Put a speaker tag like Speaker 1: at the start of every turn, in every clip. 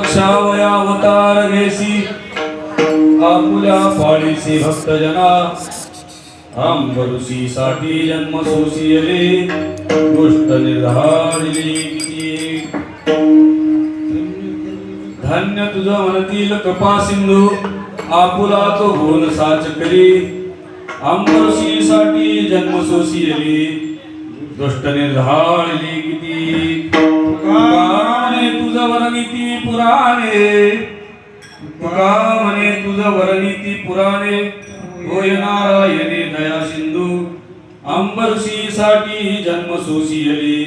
Speaker 1: धर्मरक्षावयावतार घेसी आपुल्या पाळीसी भक्तजना अंबरुसी साठी जन्म सोसियले गोष्ट निर्धारिली धन्य तुझ म्हणतील कृपा सिंधू आपुला तो गुण साच करी अंबरुसी साठी जन्म सोसियली दुष्ट निर्धारिली किती तुकाने तुझ वर्णिती पुराणे तुकाने तुझ वर्णिती पुराणे होय नारायणे दया सिंधू अंबरशी साठी जन्म सोसियली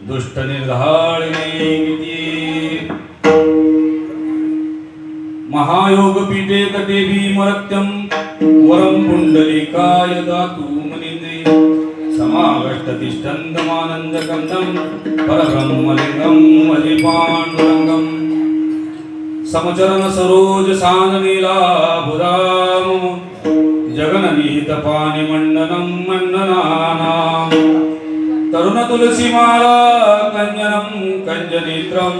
Speaker 1: दुष्ट निर्धारिली किती महायोग पीठे तटे भीमरत्यम वरम पुंडलिकाय दातु मुनिंद्रे समागष्ट तिष्ठन्तमानंद कंदम परब्रह्मलिंगम अधिपांडुरंगम समचरण सरोज साननीला बुधाम जगननीत पानि मंडनम मंडनानाम तरुण तुलसी माला कंजनम कंजनेत्रम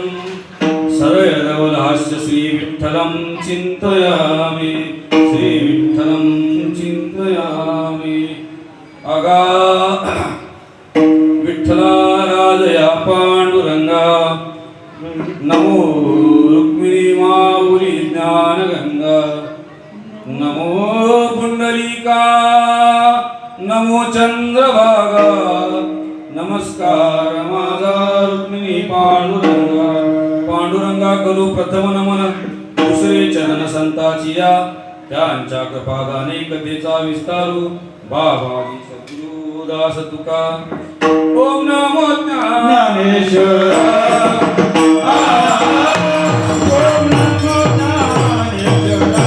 Speaker 1: सरयदवलहास्य श्री विठ्ठलं चिंतयामि श्री विठ्ठलं चिंतयामि अगा विठ्ठला राजया पांडुरंगा नमो रुक्मिणी माऊली ज्ञानगंगा नमो पुंडलिका नमो चंद्रभागा नमस्कार माझा रुक्मिणी पांडुरंगा पांडुरंगा करू प्रथम नमन दुसरे चरण संताची या त्यांच्या कृपादाने कथेचा विस्तारू बाबाजी सद्गुरु दास तुका ओम नमो ज्ञानेश्वरा ओम नमो ज्ञानेश्वरा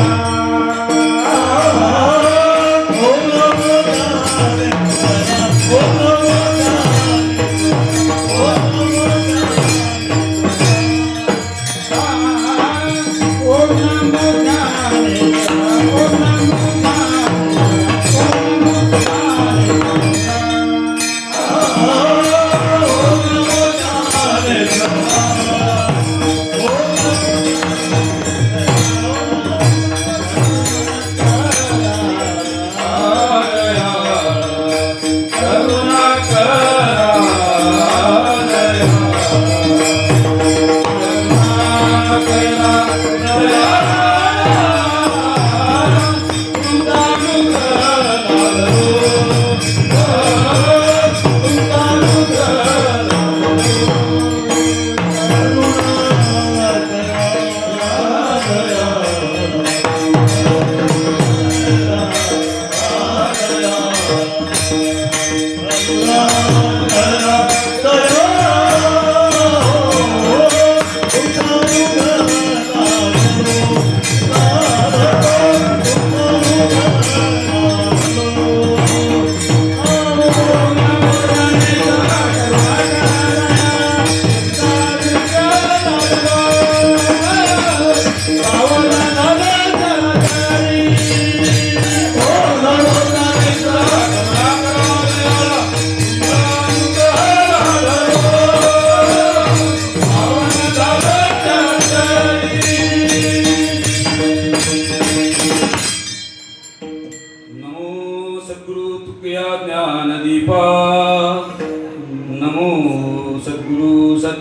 Speaker 1: ओम नमो ज्ञानेश्वरा ओम नमो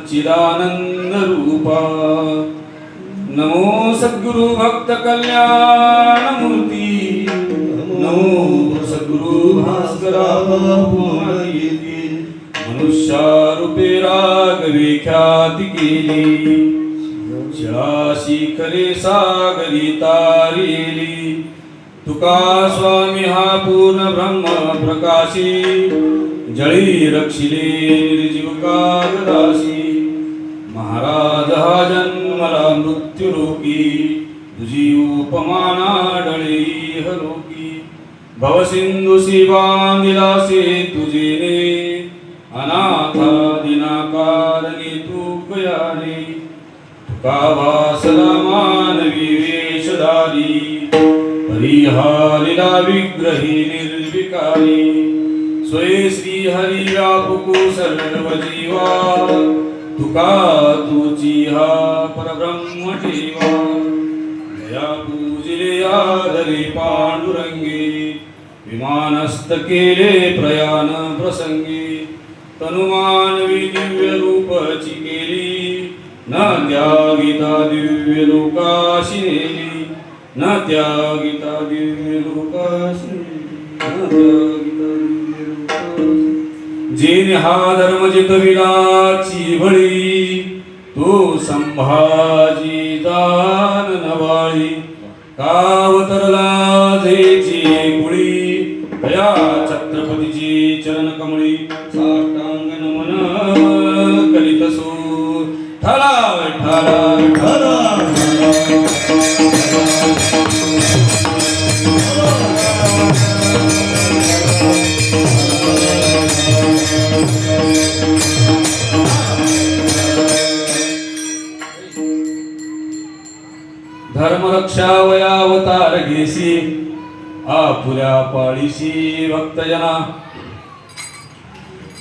Speaker 1: सच्चिदानंद रूपा नमो सद्गुरु भक्त कल्याण मूर्ती नमो सद्गुरु भास्करा मनुष्या रूपे रागवे ख्याती केली शिळा शिखरे सागरी तारेली तुका स्वामी हा पूर्ण ब्रह्म प्रकाशी जळी रक्षिले निर्जीव कागदासी महाराज हा जन्मला मृत्यू रोकी तुझी उपमाना डळे हरोकी भवसिंधुसी बांधिलासे तुझेने अनाथा दिनाकारणी तू गयाने तुका वासला मानवी वेशधारी परिहारिला विग्रही निर्विकारी स्वये श्री हरी व्यापकू सर्व जीवा तुका तुची हा परब्रह्म ठेवा दया पूजिले आदरे पांडुरंगे विमानस्थ केले प्रयाण प्रसंगी तनुमानवी दिव्य रूपची केली न त्यागिता दिव्य लोकाशी नेली न त्यागिता दिव्य लोकाशी जेने हा धर्म जितविलाची बळी तो संभाजी दान नवाळी कावतरला जेची कुळी दया छत्रपतीची चरण कमळी साष्टांग नमन करीत सो ठरा ठरा ठरा धर्मरक्षावयावतार घेसी आपुल्या पाळीशी भक्तजना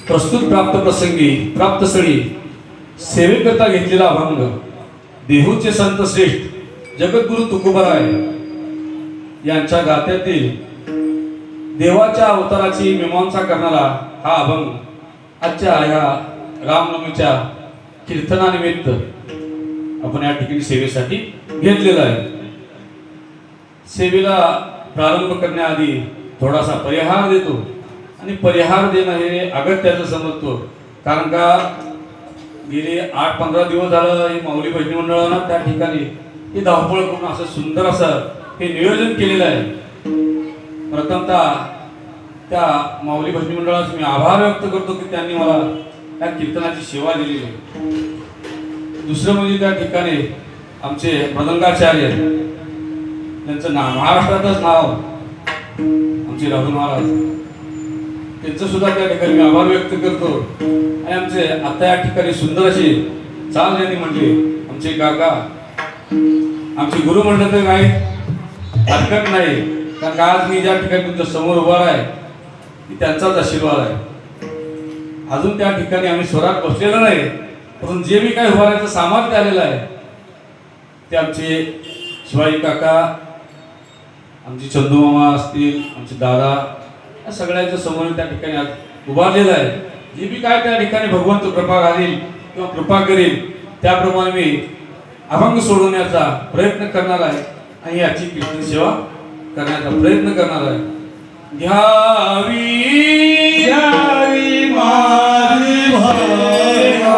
Speaker 1: प्रस्तुत प्राप्त प्रसंगी प्राप्त स्थळी सेवेकरता घेतलेला अभंग देहूचे संत श्रेष्ठ जगद्गुरु तुकोबराय यांच्या गात्यातील देवाच्या अवताराची मीमांसा करणारा हा अभंग आजच्या ह्या रामनवमीच्या कीर्तनानिमित्त आपण या ठिकाणी सेवेसाठी घेतलेला आहे. सेवेला प्रारंभ करण्याआधी थोडासा परिहार देतो आणि परिहार देणं हे अगत्याचं समजतो, कारण का गेले 8-15 दिवस झालं हे माऊली भजनी मंडळानं त्या ठिकाणी हे धावपळ करून असं सुंदर असं हे नियोजन केलेलं आहे. प्रथमतः त्या माऊली भजनी मंडळाचे मी आभार व्यक्त करतो की त्यांनी मला त्या कीर्तनाची सेवा दिलेली आहे. दुसरं म्हणजे त्या ठिकाणी आमचे मृदंगाचार्य त्यांचं नाव महाराष्ट्रातच नाव आमचे राहुल महाराज त्यांचं सुद्धा त्या ठिकाणी मी आभार व्यक्त करतो. आणि आमचे आता या ठिकाणी सुंदर अशी चाल यांनी म्हटली आमचे काका आमचे गुरु म्हणलं तर काही हरकत नाही, कारण आज मी ज्या ठिकाणी तुमच्या समोर उभा आहे की त्यांचाच आशीर्वाद आहे. अजून त्या ठिकाणी आम्ही स्वरात बसलेलो नाही, परंतु जे मी काय उभारायचं सामर्थ्य आलेलं आहे ते आमचे शिवाजी काका, आमचे चंदू मामा असतील, आमचे दादा, या सगळ्यांच्या समोर त्या ठिकाणी आज उभारलेलं आहे. जे बी काय त्या ठिकाणी भगवंत कृपा घालील किंवा कृपा करेल त्याप्रमाणे मी अभंग सोडवण्याचा प्रयत्न करणार आहे आणि याची कीर्तन सेवा करण्याचा प्रयत्न करणार आहे. घ्यावी घ्यावी माझी भैया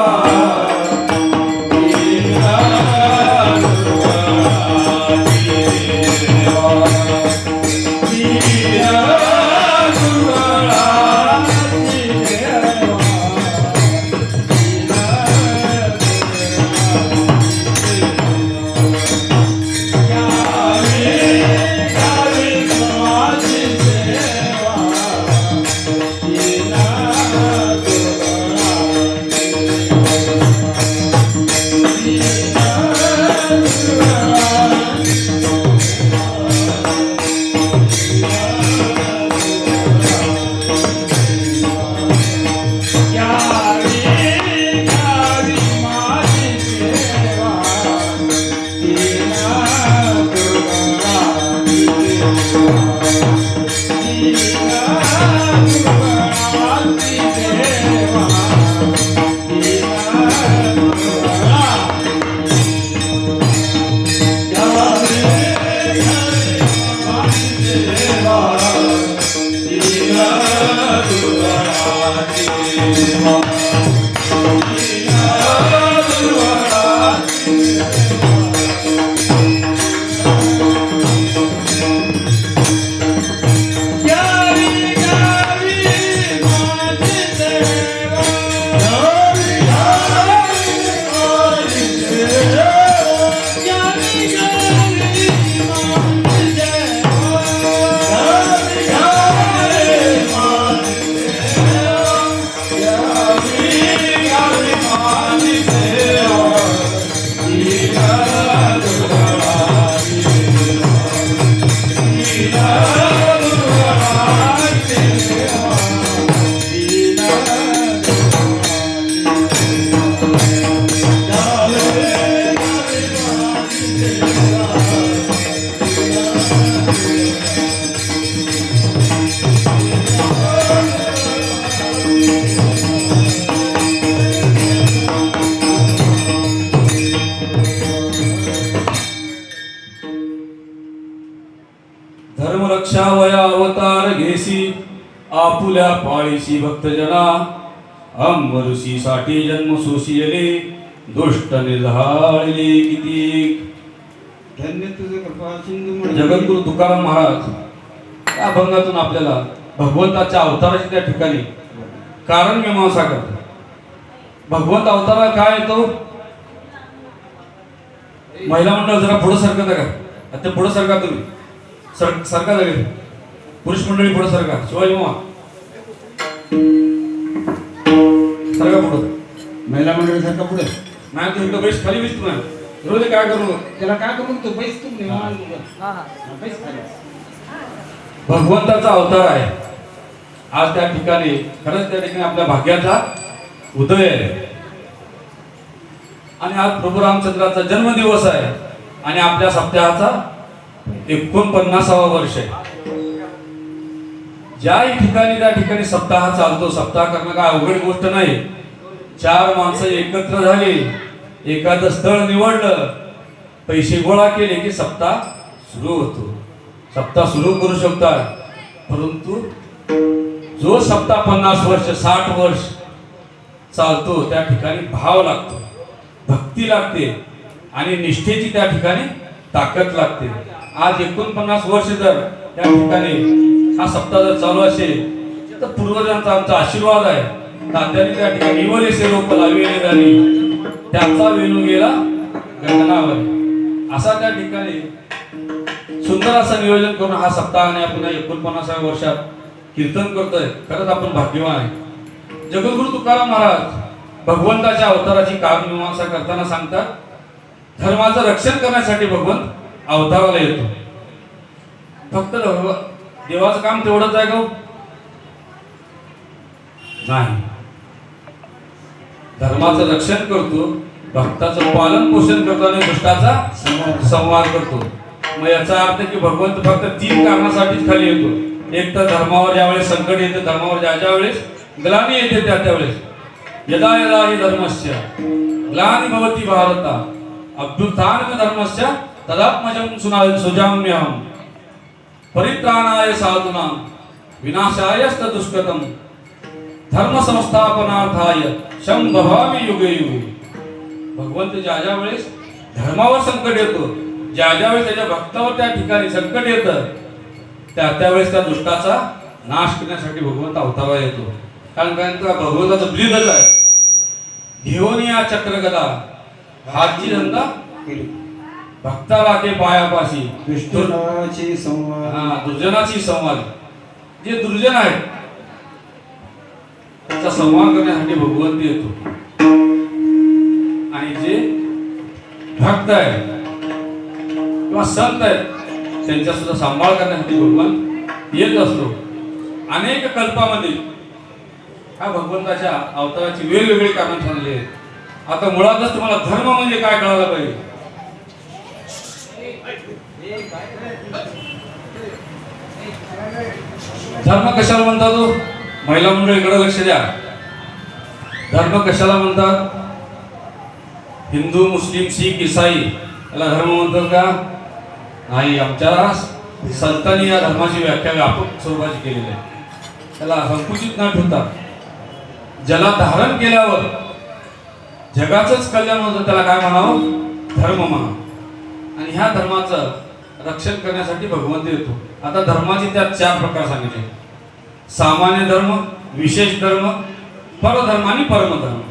Speaker 1: रक्षावया अवतार घेसी आपुल्या पाळीशी भक्तजना अंबऋषी साठी जन्म सोशियले दुष्ट निर्धाळले किती.
Speaker 2: धन्य तुझं कृपा सिंधू
Speaker 1: जगद्गुरु तुकाराम महाराज या अभंगातून आपल्याला भगवंताच्या अवताराची त्या ठिकाणी कारण मीमांसा करतात. भगवंत अवतारा काय येतो? महिला मंडळ जरा पुढे सरकत का? आता पुढे सरका तुम्ही, सरका जागे. पुरुष मंडळी पुढे सरका. शिवाजी मामा सरका पुढे.
Speaker 2: महिला मंडळासारखा पुढे
Speaker 1: नाही तू इकडे बैस, खाली बैस. तू नाही रोज काय करू?
Speaker 2: त्याला काय करू तू बैस तू बैस खाली.
Speaker 1: भगवंताचा अवतार आहे आज त्या ठिकाणी. खरंच त्या ठिकाणी आपल्या भाग्याचा उदय आहे. आणि आज प्रभू रामचंद्राचा जन्मदिवस आहे आणि आपल्या सप्ताहाचा 49वा वर्ष आहे. ज्याही ठिकाणी त्या ठिकाणी सप्ताह चालतो, सप्ताह करणं काय अवघड गोष्ट नाही. 4 माणसं एकत्र झाली, एखादं स्थळ निवडलं, पैसे गोळा केले की सप्ताह सुरू होतो. सप्ताह सुरू करू शकतात. परंतु जो सप्ताह 50 वर्ष 60 वर्ष चालतो त्या ठिकाणी भाव लागतो, भक्ती लागते आणि निष्ठेची त्या ठिकाणी ताकद लागते. आज 49 वर्ष जर त्या ठिकाणी हा सप्ताह जर चालू असेल तर पूर्वजांचा आमचा आशीर्वाद आहे. तात्यांनी त्या ठिकाणी निवले सेरोप लाविले झाली, त्याचा वेणू गेला गगनावर. असा त्या ठिकाणी सुंदर असं नियोजन करून हा सप्ताह आणि आपण 49व्या वर्षात कीर्तन करतोय. खरंच आपण भाग्यवान आहे. जगद्गुरु तुकाराम महाराज भगवंताच्या अवताराची कारणमीमांसा करताना सांगतात, धर्माचं रक्षण करण्यासाठी भगवंत अवताराला येतो. फक्त देवाचं काम तेवढंच आहे का? नाही. धर्माचं रक्षण करतो, भक्ताचं पालन पोषण करतो आणि दुष्टाचा संवाद करतो. मग याचा अर्थ की भगवंत फक्त 3 कारणासाठीच खाली येतो. एक तर धर्मावर ज्यावेळेस संकट येते, धर्मावर ज्या वेळेस ग्लानी येते त्यावेळेस यदा यदा हि धर्मस्य ग्लानी भवति भारत अभ्युत्थानं धर्मस्य तदात्मजं सुजाम्यहं परित्राणाय साधूनां विनाशायस्त दुष्कृतं धर्म संस्थापनार्थाय शंभवामि युगे युगे. भगवंत ज्या वेळेस धर्मावर संकट येतो, ज्या वेळेस त्याच्या भक्तावर त्या ठिकाणी संकट येतं, त्यावेळेस त्या दुष्टाचा नाश करण्यासाठी भगवंत अवताराला येतो. कारण काय भगवंताचं ब्रीदच आहे. घेऊन या चक्रगदा हातची धंदा भक्ताला ते पायापाशी
Speaker 2: दुष्टनाची संवाद.
Speaker 1: दुर्जनाची संवाद. जे दुर्जन आहेत त्याचा संवाद करण्यासाठी भगवंत येतो. आणि जे भक्त आहेत किंवा संत आहेत त्यांचा सुद्धा सांभाळ करण्यासाठी भगवान येत असतो. अनेक कल्पामध्ये हा भगवंताच्या अवताराची वेगवेगळी कारण सांगली आहेत. आता मुळातच तुम्हाला धर्म म्हणजे काय कळायला पाहिजे. धर्म कशाला म्हणतात? तो महिला मंडळीकडे लक्ष द्या. धर्म कशाला म्हणतात? हिंदू, मुस्लिम, शीख, ईसाई याला धर्म म्हणतात का? नाही. आमच्या संतांनी या धर्माची व्याख्या व्यापक स्वरूपाची केलेली आहे. त्याला संकुचित न ठेवता ज्याला धारण केल्यावर जगाचंच कल्याण होतं त्याला काय म्हणावं? धर्म म्हणावं. आणि ह्या धर्माचं रक्षण करण्यासाठी भगवंत येतो. आता धर्माचे त्यात 4 प्रकार सांगितले: सामान्य धर्म, विशेष धर्म, परधर्म आणि परमधर्म.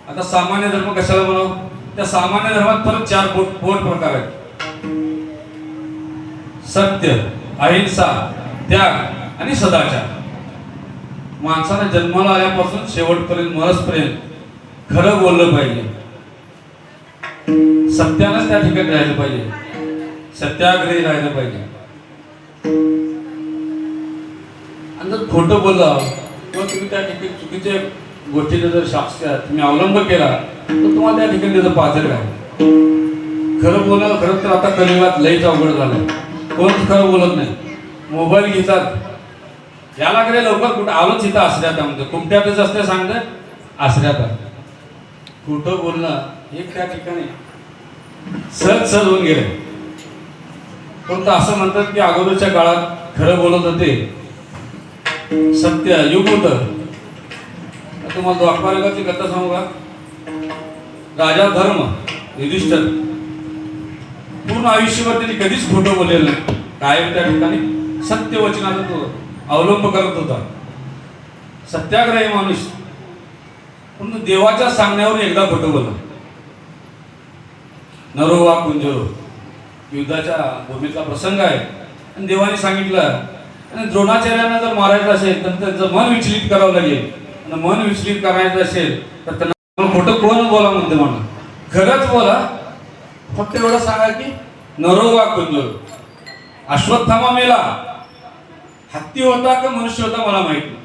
Speaker 1: आता सामान्य धर्म कशाला म्हणावं? त्या सामान्य धर्मात परत 4 पोट प्रकार आहेत: सत्य, अहिंसा, त्याग आणि सदाचार. माणसाने जन्माला आल्यापासून शेवटपर्यंत मरसपर्यंत खरं बोललं पाहिजे. सत्यानंच त्या ठिकाणी राहिलं पाहिजे, सत्याग्रही राहिलं पाहिजे. आणि जर खोटं बोलला किंवा तुम्ही त्या ठिकाणी चुकीच्या गोष्टीचा जर शास्त्र तुम्ही अवलंब केला तर तुम्हाला त्या ठिकाणी त्याचं पाचर आहे. खरं बोलणं खरं तर आता कलियुगात लईच अवघड झालंय. कोणच खरं बोलत नाही. मोबाईल घेतात, याला कडे लवकर कुठं आलोच इथं आश्रयात म्हणतो, कुमट्यातच असते सांगतात आश्रयात. खोटं बोलणं एक त्या ठिकाणी सहज होऊन गेलं. परंतु असं म्हणतात की अगोदरच्या काळात खरं बोलत होते, सत्य युग होतं. तुम्हाला द्वापारयुगाची कथा सांगू का? राजा धर्म युधिष्ठिर पूर्ण आयुष्यभर त्यांनी कधीच खोटं बोललेलं नाही. कायम त्या ठिकाणी सत्य वचनाचा तो अवलंब करत होता. सत्याग्रही माणूस. परंतु देवाच्या सांगण्यावर एकदा खोटं बोलला. नरो वा कुंजरो युद्धाच्या भूमीतला प्रसंग आहे आणि देवाने सांगितलं आणि द्रोणाचार्यांना जर मारायचं असेल तर त्यांचं मन विचलित करावं लागेल. आणि मन विचलित करायचं असेल तर त्यांना खोटं कोण बोला म्हणते म्हणा, खरंच बोला. फक्त एवढं सांगा की नरो वा कुंजरो. अश्वत्थामा मेला, हत्ती होता का मनुष्य होता मला माहित नाही.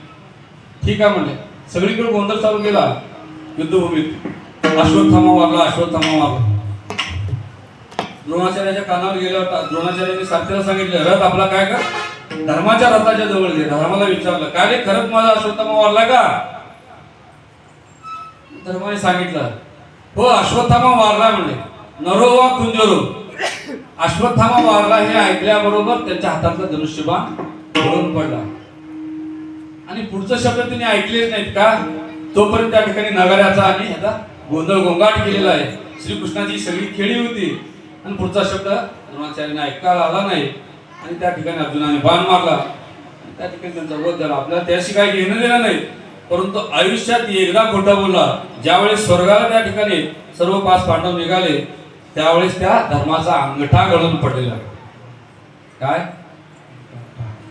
Speaker 1: ठीक आहे म्हणले. सगळीकडे गोंधळ चालू केला युद्धभूमीत. अश्वत्थामा वागला, अश्वत्थामा वागला. द्रोणाचार्याच्या कानावर गेला होता. द्रोणाचार्यांनी सारथीला सांगितलं, रथ आपला काय का धर्माच्या रथाच्या जवळ गे. धर्माला विचारलं, काय रे खरंच माझा अश्वत्थामा वारला का? धर्माने सांगितलं, हो अश्वत्थामा वारला म्हणले. नरो वा कुंजरो. अश्वत्थामा वारला हे ऐकल्याबरोबर त्यांच्या हातातला धनुष्यबाण गळून पडला. आणि पुढचा शब्द त्यांनी ऐकलेच नाहीत का तोपर्यंत त्या ठिकाणी नगाऱ्याचा आणि ह्याचा गोंधळ गोंगाट केलेला आहे. श्रीकृष्णाची सगळी खेळी होती आणि पुढचा शब्द द्रोणाचार्यांना ऐकायला आला नाही. आणि त्या ठिकाणी अर्जुनाने बाण मारला. त्या ठिकाणी त्यांचा वध झाला. आपल्याला त्याशी काही घेणं देणं नाही. परंतु आयुष्यात एकदा खोटं बोलला. ज्यावेळेस स्वर्गाला त्या ठिकाणी सर्व 5 पांडव निघाले त्यावेळेस त्या धर्माचा अंगठा गळून पडलेला. काय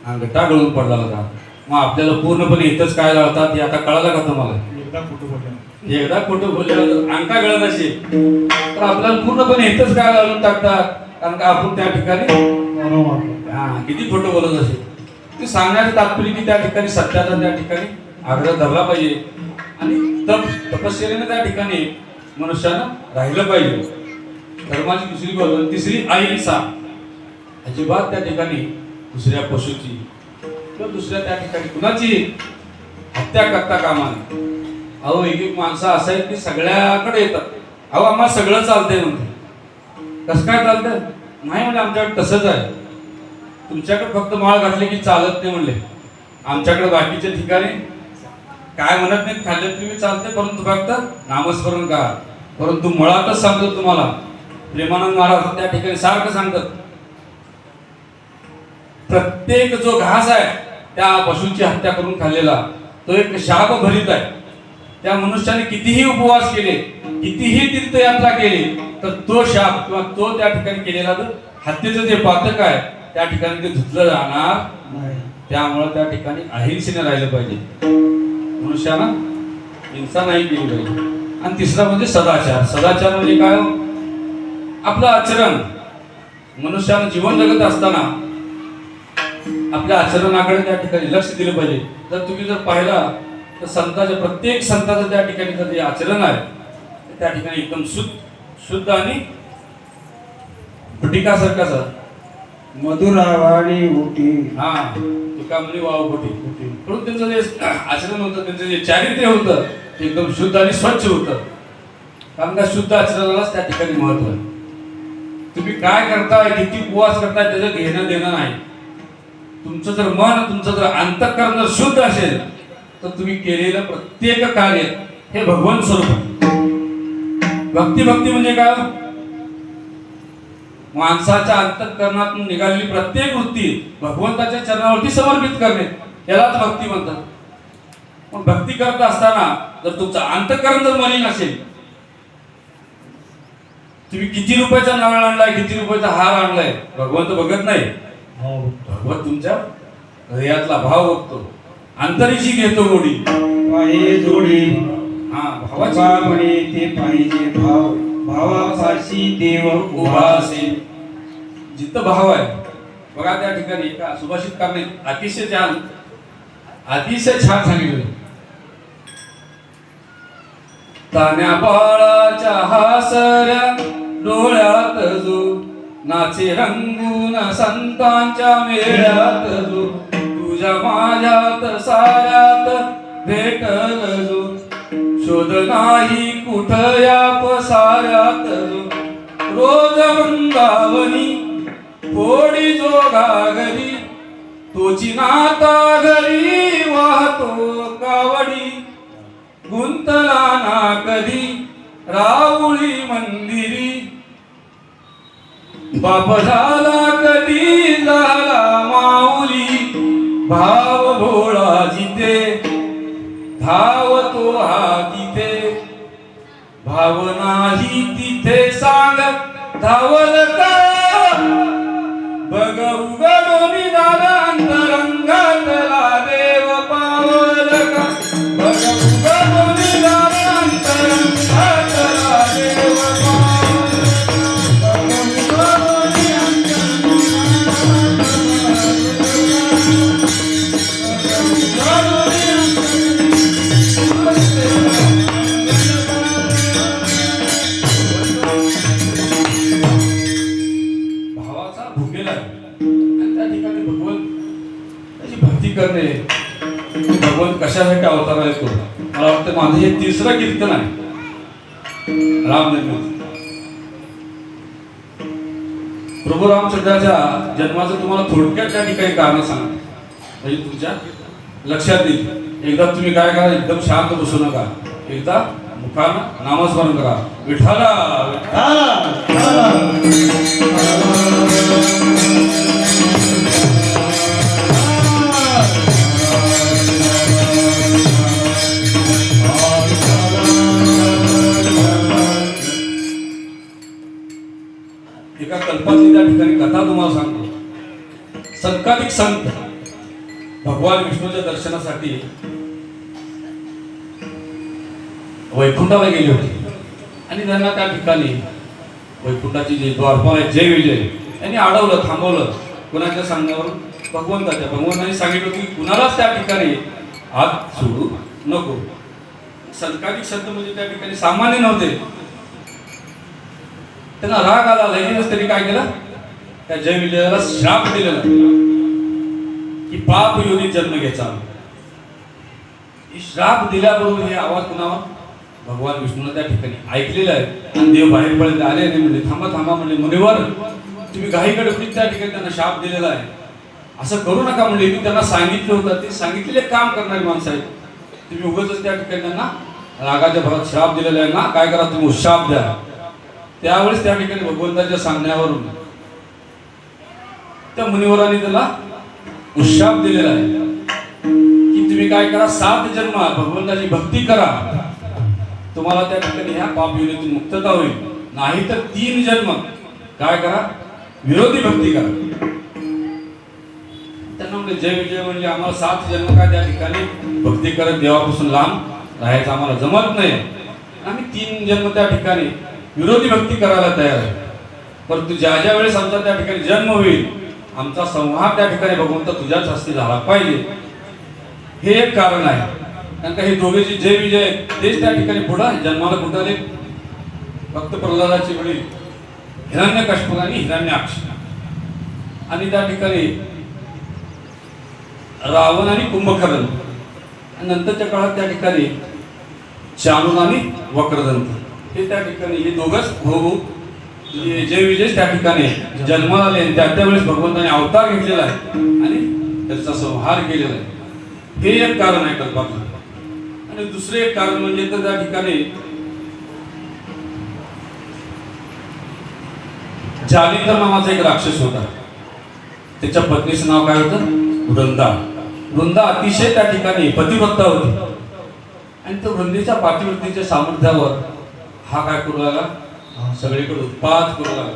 Speaker 1: अंगठा गळून पडला होता. मग आपल्याला पूर्णपणे इथंच काय लावतात हे आता कळालं का तुम्हाला? एकदा खोटं बोलल्यावर अंगठा गळत असेल तर आपल्याला पूर्णपणे इथंच काय घालून टाकतात. कारण का आपण त्या ठिकाणी किती खोटं बोलत असेल ते सांगण्याचं तात्पर्य की त्या ठिकाणी सत्याचा त्या ठिकाणी आग्रह धरला पाहिजे. आणि तपश्चर्याने त्या ठिकाणी मनुष्यानं राहिलं पाहिजे. धर्माची दुसरी बाजू. तिसरी अहिंसा. अजिबात त्या ठिकाणी दुसऱ्या पशुची किंवा दुसऱ्या त्या ठिकाणी कुणाची हत्या करता कामा नये. अहो एक माणसं असं आहेत की सगळ्याकडे येतात. अहो आम्हाला सगळं चालतंय म्हणते. कसं काय चालतंय? नाही म्हणजे आमच्याकडे तसंच आहे. तुमच्याकडे फक्त माळ घातली की चालत नाही म्हणले. आमच्याकडे बाकीच्या ठिकाणी काय म्हणत नाही, खाल्ले तुम्ही चालते परंतु फक्त नामस्मरण करा. परंतु मुळातच सांगतो तुम्हाला, प्रेमानंद महाराज त्या ठिकाणी सारखं सांगतात, प्रत्येक जो घास आहे त्या पशुची हत्या करून खाल्लेला तो एक शाप भरीत आहे. त्या मनुष्याने कितीही उपवास केले, कितीही तीर्थयात्रा केली तर तो शाप किंवा तो त्या ठिकाणी केलेला हत्येचं जे पातक आहे त्या ठिकाणी ते धुतलं जाणार नाही. त्यामुळे त्या ठिकाणी अहिंसेने राहिलं पाहिजे. मनुष्यानं हिंसा नाही केली पाहिजे. आणि तिसरा म्हणजे सदाचार. सदाचार म्हणजे काय? आपलं आचरण. मनुष्यानं जीवन जगत असताना आपल्या आचरणाकडे त्या ठिकाणी लक्ष दिलं पाहिजे. जर तुम्ही जर पाहिला तर संतांच्या प्रत्येक संतांचं त्या ठिकाणी जे आचरण आहे त्या ठिकाणी एकदम शुद्ध आणि फटिकासारखं
Speaker 2: मधुरावाणी होती.
Speaker 1: हा तुका म्हणजे वाव होती. म्हणून त्यांचं जे आचरण होतं, त्यांचं जे चारित्र्य होतं ते एकदम शुद्ध आणि स्वच्छ होतं. कारण का शुद्ध आचरणालाच त्या ठिकाणी महत्व आहे. तुम्ही काय करताय, किती उपवास करताय त्याचं घेणं देणं नाही. तुमचं जर मन, तुमचं जर अंतःकरण जर शुद्ध असेल तर तुम्ही केलेलं प्रत्येक कार्य हे भगवान स्वरूप. भक्ती म्हणजे काय? माणसाच्या अंतःकरणातून निघालेली प्रत्येक वृत्ती भगवंताच्या चरणावरती समर्पित करणे यालाच भक्ती म्हणतात. पण भक्ती करत असताना जर तुमचं अंतःकरण जर मलिन असेल, तुम्ही किती रुपयाचा नारळ आणलाय, किती रुपयाचा हार आणलाय, भगवंत बघत नाही. भगवंत तुमच्या हृदयातला भाव बघतो. अंतरीची घेतो गोडी
Speaker 2: पाहे जोडी.
Speaker 1: हा भावाची
Speaker 2: म्हणे ते पाहिजे भाव. भावापाशी देव
Speaker 1: उभा असेल. जिथं भाव आहे बघा त्या ठिकाणी का सुभाषित करणे अतिशय छान सांगितलं. तान्या बाळाच्या हासऱ्या डोळ्यात जो नाचे रंगून संतांच्या मेळ्यात जो तुझ्या माझ्यात साऱ्यात भेटल जो शोध नाही कुठ या पसाऱ्यात जो रोज वृंदावनी फोडी जो घागरी तोची नाता घरी वाहतो कावडी गुंतला ना कधी राऊळी मंदिरी बाप झाला कधी झाला माऊली भाव भोळा जिथे धावतो हा तिथे भाव नाही तिथे सांग धावल का बघ उघडून दादा अंतरंगातला देव पावल का बघ उघडून दादा अंतरंगातला देव पावल का भावाचा भुकेला आणि त्या ठिकाणी भगवान त्याची भक्ती करणे भगवान कशासाठी अवतार येतो मला वाटतं माझं हे तिसरं कीर्तन आहे रामजन्म प्रभू रामचंद्राच्या जन्माचं तुम्हाला थोडक्यात त्या ठिकाणी कारण सांगा म्हणजे तुमच्या लक्षात येईल एकदा तुम्ही काय करा एकदम शांत बसू नका एकदा मुखानं नामस्मरण करा विठ्ठला एका कल्पातली त्या ठिकाणी कथा तुम्हाला सांगतो संकालिक संत भगवान विष्णूच्या दर्शनासाठी वैकुंठाला गेली होती आणि त्यांना त्या ठिकाणी वैकुंठाची जे द्वारपाल आहे जय विजय यांनी अडवलं थांबवलं कुणाच्या सांगण्यावर भगवंतांनी सांगितलं की कुणालाच त्या ठिकाणी हात सोडू नको संकालिक संत म्हणजे त्या ठिकाणी सामान्य नव्हते त्यांना राग आला लगेच त्यांनी काय केलं त्या जय विजयाला श्राप दिलेला की पाप योनी जन्म घ्यायचा श्राप दिल्याबरोबर हे आवाज कुणावर भगवान विष्णूला त्या ठिकाणी ऐकलेला आहे आणि देव बाहेर पडले आले नाही म्हणजे थांबा थांबा म्हणजे मुनिवर तुम्ही घाईकडे त्या ठिकाणी त्यांना शाप दिलेला आहे असं करू नका म्हणजे मी त्यांना सांगितलं होतं ते सांगितलेले काम करणारी माणसं आहेत तुम्ही उगाच त्या ठिकाणी त्यांना रागाच्या भरात श्राप दिलेला आहे ना काय करा तुम्ही शाप द्या त्यावेळेस त्या ठिकाणी भगवंताच्या सांगण्यावरून त्या मुनिवरांनी त्याला उशाप दिलेला आहे की तुम्ही काय करा 7 जन्म भगवंताची भक्ती करा तुम्हाला त्या ठिकाणी ह्या पाप योनीतून मुक्तता होईल नाही तर 3 जन्म काय करा विरोधी भक्ती करा त्यांना म्हणजे जय विजय म्हणजे आम्हाला 7 जन्म काय त्या ठिकाणी भक्ती करत देवापासून लांब राहायचं आम्हाला जमत नाही आम्ही 3 जन्म त्या ठिकाणी विरोधी भक्ती करायला तयार आहे परंतु ज्या ज्या वेळेस आमचा त्या ठिकाणी जन्म होईल आमचा संहार त्या ठिकाणी भगवंत तुझ्याच हस्ते झाला पाहिजे हे एक कारण आहे कारण का हे दोघे जे जय विजय तेच त्या ठिकाणी पुढे जन्माला कुठं आले फक्त प्रल्हादाचे वडील हिरण्यकश्यप आणि हिरण्याक्ष आणि त्या ठिकाणी रावण आणि कुंभकर्ण आणि नंतरच्या काळात त्या ठिकाणी चाणूर आणि वक्रदंत हे त्या ठिकाणी हे दोघच भाऊ जय विजय त्या ठिकाणी जन्माला आले त्यावेळेस भगवंताने अवतार घेतलेला आहे आणि त्याचा संहार केलेला आहे हे एक कारण आहे कल्पातलं आणि दुसरे एक कारण म्हणजे तर त्या ठिकाणी जालिंदर नावाचा एक राक्षस होता त्याच्या पत्नीचं नाव काय होतं वृंदा वृंदा अतिशय त्या ठिकाणी पतिव्रता होती आणि त्या वृंदेच्या पातिव्रतेच्या सामर्थ्यावर हा काय करू लागला सगळीकडे उत्पाद करू लागला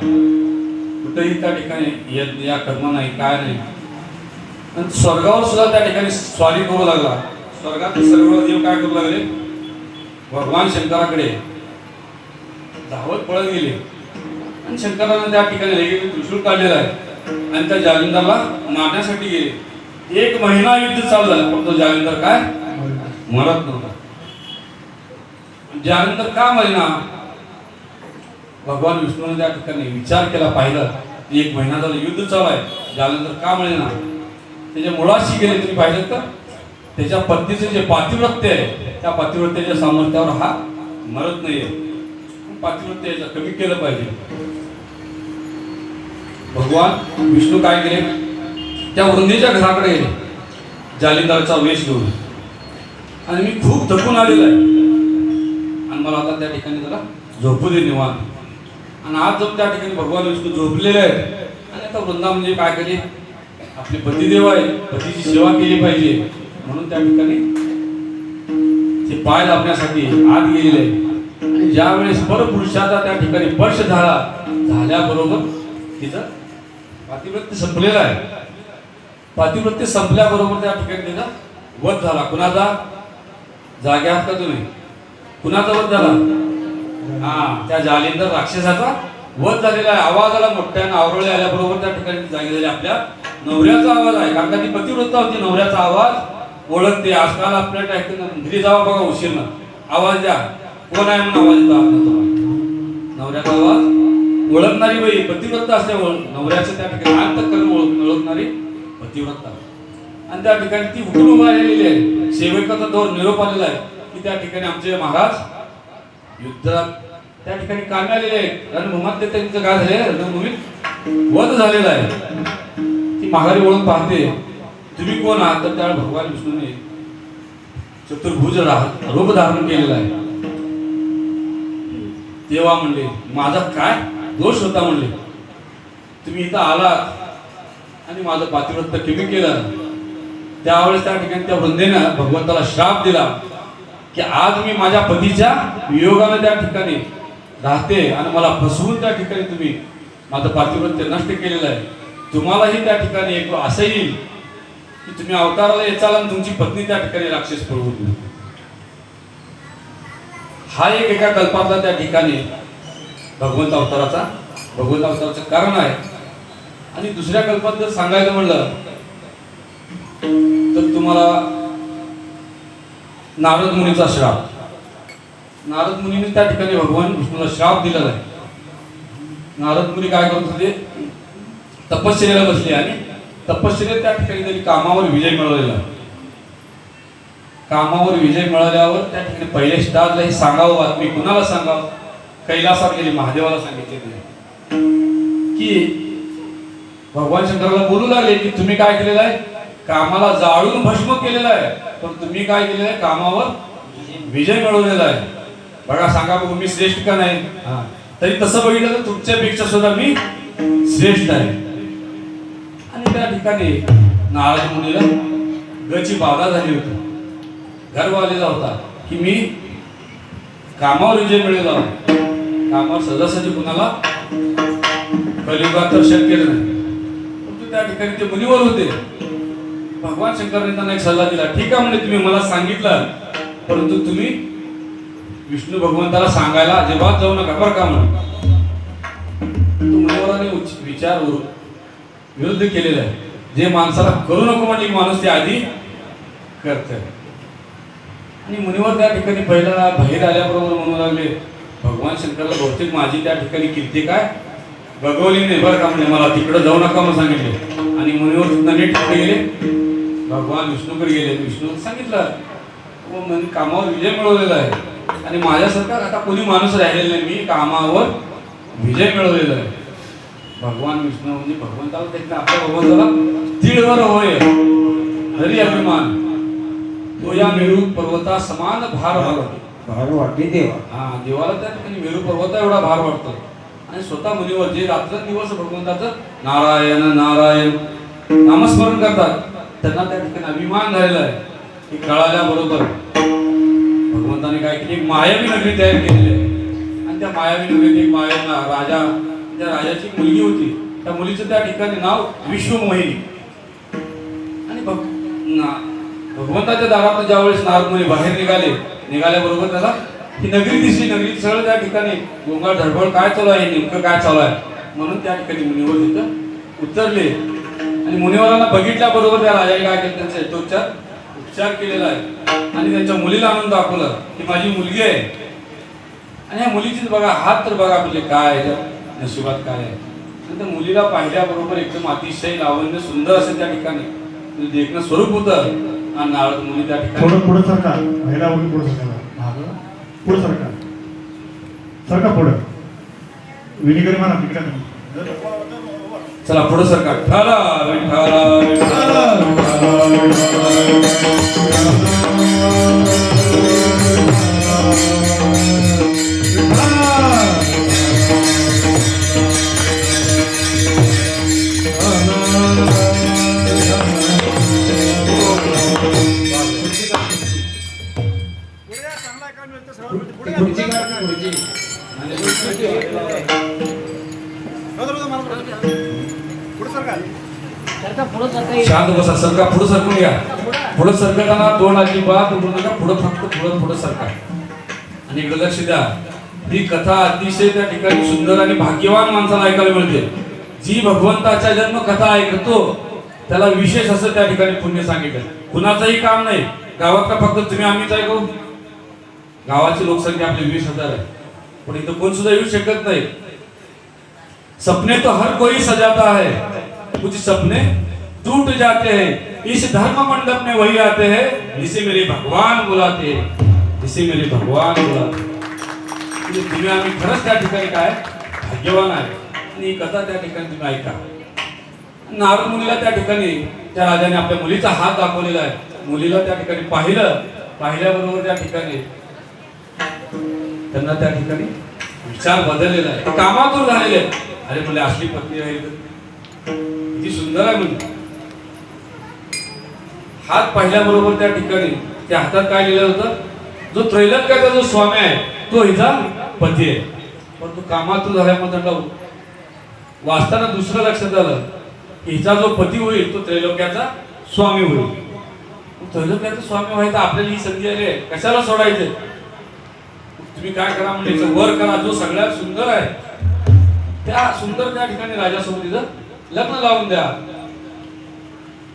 Speaker 1: कुठेही त्या ठिकाणी यज्ञ या कर्म नाही काय नाही आणि स्वर्गावर सुद्धा त्या ठिकाणी स्वारी करू लागला स्वर्गात सर्व देव काय करू लागले भगवान शंकराकडे धावत पळत गेले आणि शंकराने त्या ठिकाणी लगेच त्रिशूळ काढलेला आहे आणि त्या जालिंदरला मारण्यासाठी गेले 1 महिना युद्ध चालू झालं पण तो जालिंदर काय मरत नव्हता जालिंदर का मरेना भगवान विष्णूने त्या ठिकाणी विचार केला पाहिलं 1 महिना झालं युद्ध चालू आहे जालिंदर का मरेना त्याच्या मुळाशी गेले तुम्ही पाहिलं तर त्याच्या पत्नीचे जे पातिव्रत्य आहे त्या पातिव्रत्याच्या सामर्थ्यावर हा मरत नाहीये पातिव्रत्य कमी केलं पाहिजे भगवान विष्णू काय केले, त्या वृंदेच्या घराकडे गेले जालिंदरचा वेश घेऊन. आणि मी खूप थकून आलेलो आहे आणि मला आता त्या ठिकाणी जरा झोपू दे निवांत. आणि आज जाऊन त्या ठिकाणी भगवान विष्णू झोपलेले आहेत. आणि आता वृंदा म्हणजे काय केले, आपले पतिदेव आहे, पतीची सेवा केली पाहिजे म्हणून त्या ठिकाणी ते पाय दाबण्यासाठी आत गेलेले आहे. आणि ज्या वेळेस परपुरुषाचा त्या ठिकाणी स्पर्श झाल्याबरोबर तिचं पातिव्रत्य संपलेलं आहे. पातिव्रत्य संपल्याबरोबर त्या ठिकाणी तिचा वध झाला. कुणाचा, जागे आहात का तुम्ही, कुणाचा वध झाला? हा, त्या जालिंदर राक्षसाचा वध झालेला आहे. आवाज आला मोठ्यानं, आवरळे आल्याबरोबर त्या ठिकाणी जागे झाले. आपल्या नवऱ्याचा आवाज आहे, कारण का ती पतिव्रता होती. नवऱ्याचा आवाज ओळखते. आजकाल आपल्या ठिकाणी घरी जावा बघा उशीरनं, आवाज द्या, कोण आहे म्हणून आवाज येतो. नवऱ्याचा आवाज ओळखणारी बाई पतिव्रता असते. नवऱ्याचं त्या ठिकाणी अंतःकरण ओळखणारी पतिव्रता. आणि त्या ठिकाणी ती उठून उभा राहिलेली आहे. सेवकाचा दौर निरोप आलेला आहे की त्या ठिकाणी आमचे महाराज युद्धात त्या ठिकाणी कामी आलेले आहेत. रणभूमात त्यांचं काय झाले, रणभूमीत वध झालेला आहे. ती माघारी वळून पाहते, तुम्ही कोण आहात? तर त्या भगवान विष्णूने चतुर्भुज रूप धारण केलेला आहे. तेव्हा म्हणले, माझा काय दोष होता म्हणले, तुम्ही इथं आलात आणि माझं पातिव्रत्य कमी केलं. त्यावेळेस त्या ठिकाणी त्या वृंदेनं भगवंताला श्राप दिला की आज मी माझ्या पतीच्या वियोगाने त्या ठिकाणी राहते आणि मला फसवून त्या ठिकाणी तुम्ही माझं पातिव्रत्य नष्ट केलेलं आहे. तुम्हालाही त्या ठिकाणी एक असं येईल की तुम्ही अवताराला येचाल आणि तुमची पत्नी त्या ठिकाणी राक्षस पळवून. हा एक एका कल्पातला त्या ठिकाणी भगवंत अवताराचं कारण आहे. आणि दुसऱ्या कल्पात जर सांगायचं म्हणलं तर तुम्हाला नारद मुनीचा श्राप. नारद मुनीने त्या ठिकाणी भगवान विष्णूला श्राप दिलेला आहे. नारद मुनी काय करत होते, तपश्चर्याला बसले आणि तपश्चर्यात त्या ठिकाणी त्यांनी कामावर विजय मिळवलेला. कामावर विजय मिळाल्यावर त्या ठिकाणी पहिले स्टारला ही सांगावं बातमी. कुणाला सांगावं? कैलासात गेली, महादेवाला सांगितले की भगवान शंकराला बोलू लागले की तुम्ही काय केलेलं आहे, कामाला जाळून भस्म केलेलं आहे, पण तुम्ही काय केलेलं आहे, कामावर विजय मिळवलेला आहे. बघा, सांगा बघू मी श्रेष्ठ का नाही? तरी तसं बघितलं तर तुमच्यापेक्षा सुद्धा मी श्रेष्ठ आहे. आणि त्या ठिकाणी नारद मुनीला गची बाधा झाली होती, गर्व आलेला होता की मी कामावर विजय मिळवला. कामावर सहजासहजी कुणाला कलियुगात तर शक्य नाही. परंतु त्या ठिकाणी ते मुनीवर होते. भगवान शंकरांनी त्यांना एक सल्ला दिला, ठीक आहे म्हणजे तुम्ही मला सांगितलं, परंतु तुम्ही विष्णू भगवंताला सांगायला अजिबात जाऊ नका बरं का म्हणून. तो मुनिवराने विचार विरुद्ध केलेला आहे. जे माणसाला करू नको म्हणजे माणूस ते आधी करत. आणि मुनिवर त्या ठिकाणी पहिला बाहेर आल्याबरोबर म्हणू लागले, भगवान शंकरला बहुतेक माझी त्या ठिकाणी कीर्ती काय बघवली नाही बरं का, म्हणजे मला तिकडे जाऊ नका म्हणून सांगितले. आणि मुनिवर तिथं नीट कुठे गेले, भगवान विष्णूकडे गेले. विष्णू सांगितलं व कामावर विजय मिळवलेला आहे आणि माझ्यासारखा आता कोणी माणूस राहिलेला नाही, मी कामावर विजय मिळवलेला आहे. भगवान विष्णू म्हणजे भगवंताला देखील आपल्या भगवंताला तीळवर होय हरी अभिमान, तो या मेरू पर्वता समान भार
Speaker 3: वाटते देवा.
Speaker 1: हा, देवाला त्या ठिकाणी मेरू पर्वता एवढा भार वाटतो. आणि स्वतः मुनीवर जे रात्रंदिवस भगवंताचं नारायण नारायण नामस्मरण करतात, त्यांना त्या ठिकाणी अभिमान झालेला आहे. हे कळाल्याबरोबर भगवंताने काय केली, एक मायावी नगरी तयार केलेली आहे. आणि त्या मायावी नगरीत एक मायावी राजा, त्या राजाची मुलगी होती. त्या मुलीचं त्या ठिकाणी नाव विश्वमोहिनी. आणि भगवंताच्या दारात ज्यावेळेस नारद मुनी बाहेर निघाल्याबरोबर त्याला ही नगरी दिसली. नगरी सगळं त्या ठिकाणी गोंगाट धडपड, काय चालू आहे, नेमकं काय चालू आहे म्हणून त्या ठिकाणी मुनिवर तिथं उतरले. आणि मुनिवरांना बघितल्याबरोबर त्या राजाने काय केलं, त्यांचा उपचार केलेला आहे. आणि त्यांच्या मुलीला आणून दाखवलं की माझी मुलगी आहे. आणि ह्या मुलीचीच बघा हात तर बघा म्हणजे काय नशिबात काय आहे. आणि त्या मुलीला पाहिल्याबरोबर एकदम अतिशय लावण्य सुंदर असं त्या ठिकाणी देखणं स्वरूप होतं. आणि नारद मुनी त्या ठिकाणी
Speaker 4: थोडं पुढे सरका, महिला मुली पुढे सरका, पुढे सरका, सरका पुढे विनिकरी म्हणा तिकडे.
Speaker 1: चला पुढे सरका. विठ्ठला विठ्ठला विठ्ठला
Speaker 2: खुर्ची काढ ना, खुर्ची. आणि
Speaker 1: शांत बसा. सरका पुढे सरकून घ्या. पुढे सरकताना तोंड अजिबात उघडू नका. पुढे फक्त पुढे सरका. आणि इकडे लक्ष द्या. ही कथा अतिशय त्या ठिकाणी सुंदर आणि भाग्यवान माणसाला ऐकायला मिळते. जी भगवंताच्या जन्म कथा ऐकतो त्याला विशेष असं त्या ठिकाणी पुण्य सांगितलं. कुणाचंही काम नाही. गावात फक्त तुम्ही आम्हीच ऐकू. गावाची लोकसंख्या आपली 20,000 आहे. पण इथं कोण सुद्धा येऊ शकत नाही. सपने तो हर कोई सजाता है, कुछ सपने टूट जाते हैं. इस धर्म मंडप में वही आते हैं जिसे मेरे भगवान बुलाते हैं, जिसे मेरे भगवान बुलाते हैं. म्हणजे तुम्ही आम्ही खरंच त्या ठिकाणी काय भाग्यवान आहे. आणि ही कथा त्या ठिकाणी तुम्ही ऐका. नारद मुनीला त्या ठिकाणी त्या राजाने आपल्या मुलीचा हात दाखवलेला आहे. मुलीला त्या ठिकाणी पाहिल्याबरोबर त्या ठिकाणी त्यांना त्या ठिकाणी विचार बदललेला आहे. ते कामातून झालेले आहेत. अरे म्हणजे असली पत्नी आहे किती सुंदर आहे म्हणजे. हात पाहिल्याबरोबर त्या ठिकाणी त्या हातात काय लिहिलं होतं, जो त्रैलोक्याचा जो स्वामी आहे तो हिचा पती आहे. परंतु कामातून झाल्यामुळे त्यांना वाचताना दुसरं लक्षात आलं की हिचा जो पती होईल तो त्रैलोक्याचा स्वामी होईल. त्रैलोक्याचा स्वामी व्हायचा आपल्याला ही संधी आहे. कशाला सोडायचे. तुम्ही काय करा म्हणजे वर करा. जो सगळ्यात सुंदर आहे त्या सुंदर त्या ठिकाणी राजासोबत तिथं लग्न लावून द्या.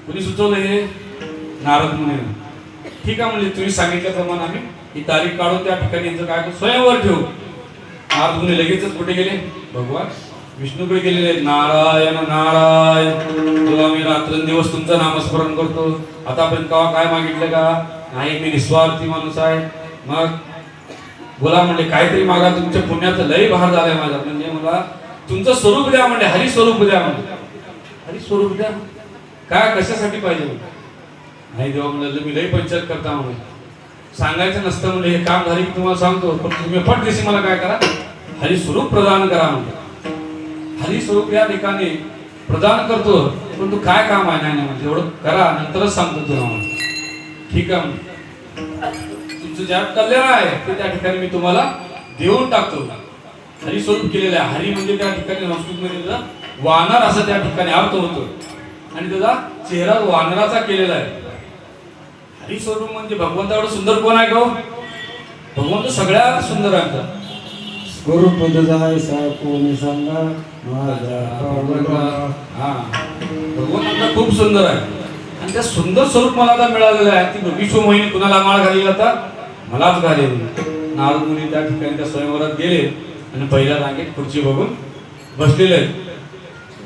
Speaker 1: कुणी सुचवलं हे, नारद मुनी. ठीक आहे म्हणजे तुम्ही सांगितल्याप्रमाणे आम्ही ही तारीख काढून त्या ठिकाणी यांचं काय स्वयंवर ठेवू. नारद मुनी लगेचच कुठे गेले, भगवान विष्णूकडे गेलेले. नारायण नारायण, जो आम्ही रात्रंदिवस तुमचं नामस्मरण करतो. आतापर्यंत केव्हा काय मागितलं का नाही. मी निस्वार्थी माणूस आहे. मग बोला म्हणजे काहीतरी मागा. तुमच्या पुण्याचं लय भार झालाय माझा. म्हणजे मला तुमचं स्वरूप द्या म्हणजे हरी स्वरूप द्या म्हणजे. हरी स्वरूप द्या काय कशासाठी पाहिजे नाही. देवा म्हणलं मी लई पंचायत करता म्हणून सांगायचं नसतं. म्हणजे हे काम झाले की तुम्हाला सांगतो. पण तुम्ही पट दिवशी मला काय करा, हरी स्वरूप प्रदान करा म्हणजे. हरी स्वरूप या ठिकाणी प्रदान करतो. पण तू काय काम आहे नाही म्हणजे एवढं करा नंतरच सांगतो तुला. ठीक आहे तुमचं ज्या कल्याण आहे ते त्या ठिकाणी मी तुम्हाला देऊन टाकतो. हरी स्वरूप केलेलं आहे. हरी म्हणजे त्या ठिकाणी संस्कृतमध्ये वानर असं त्या ठिकाणी अर्थ होतो. आणि त्याचा चेहरा वानराचा केलेला आहे. हरी स्वरूप म्हणजे भगवंत एवढं सुंदर कोण आहे का. भगवंत सगळ्यात सुंदर आहे.
Speaker 3: स्वरूप तुझा कोणी सांगा माझा
Speaker 1: हा भगवंत आपला खूप सुंदर आहे. आणि त्या सुंदर स्वरूप मला आता मिळालेलं आहे. ती विश्वमोहिनी कुणाला माळ घाली आता मलाच घालेली. नारद मुनी त्या ठिकाणी त्या स्वयंवरात गेले आणि पहिल्या रांगेत खुर्ची बघून बसलेले.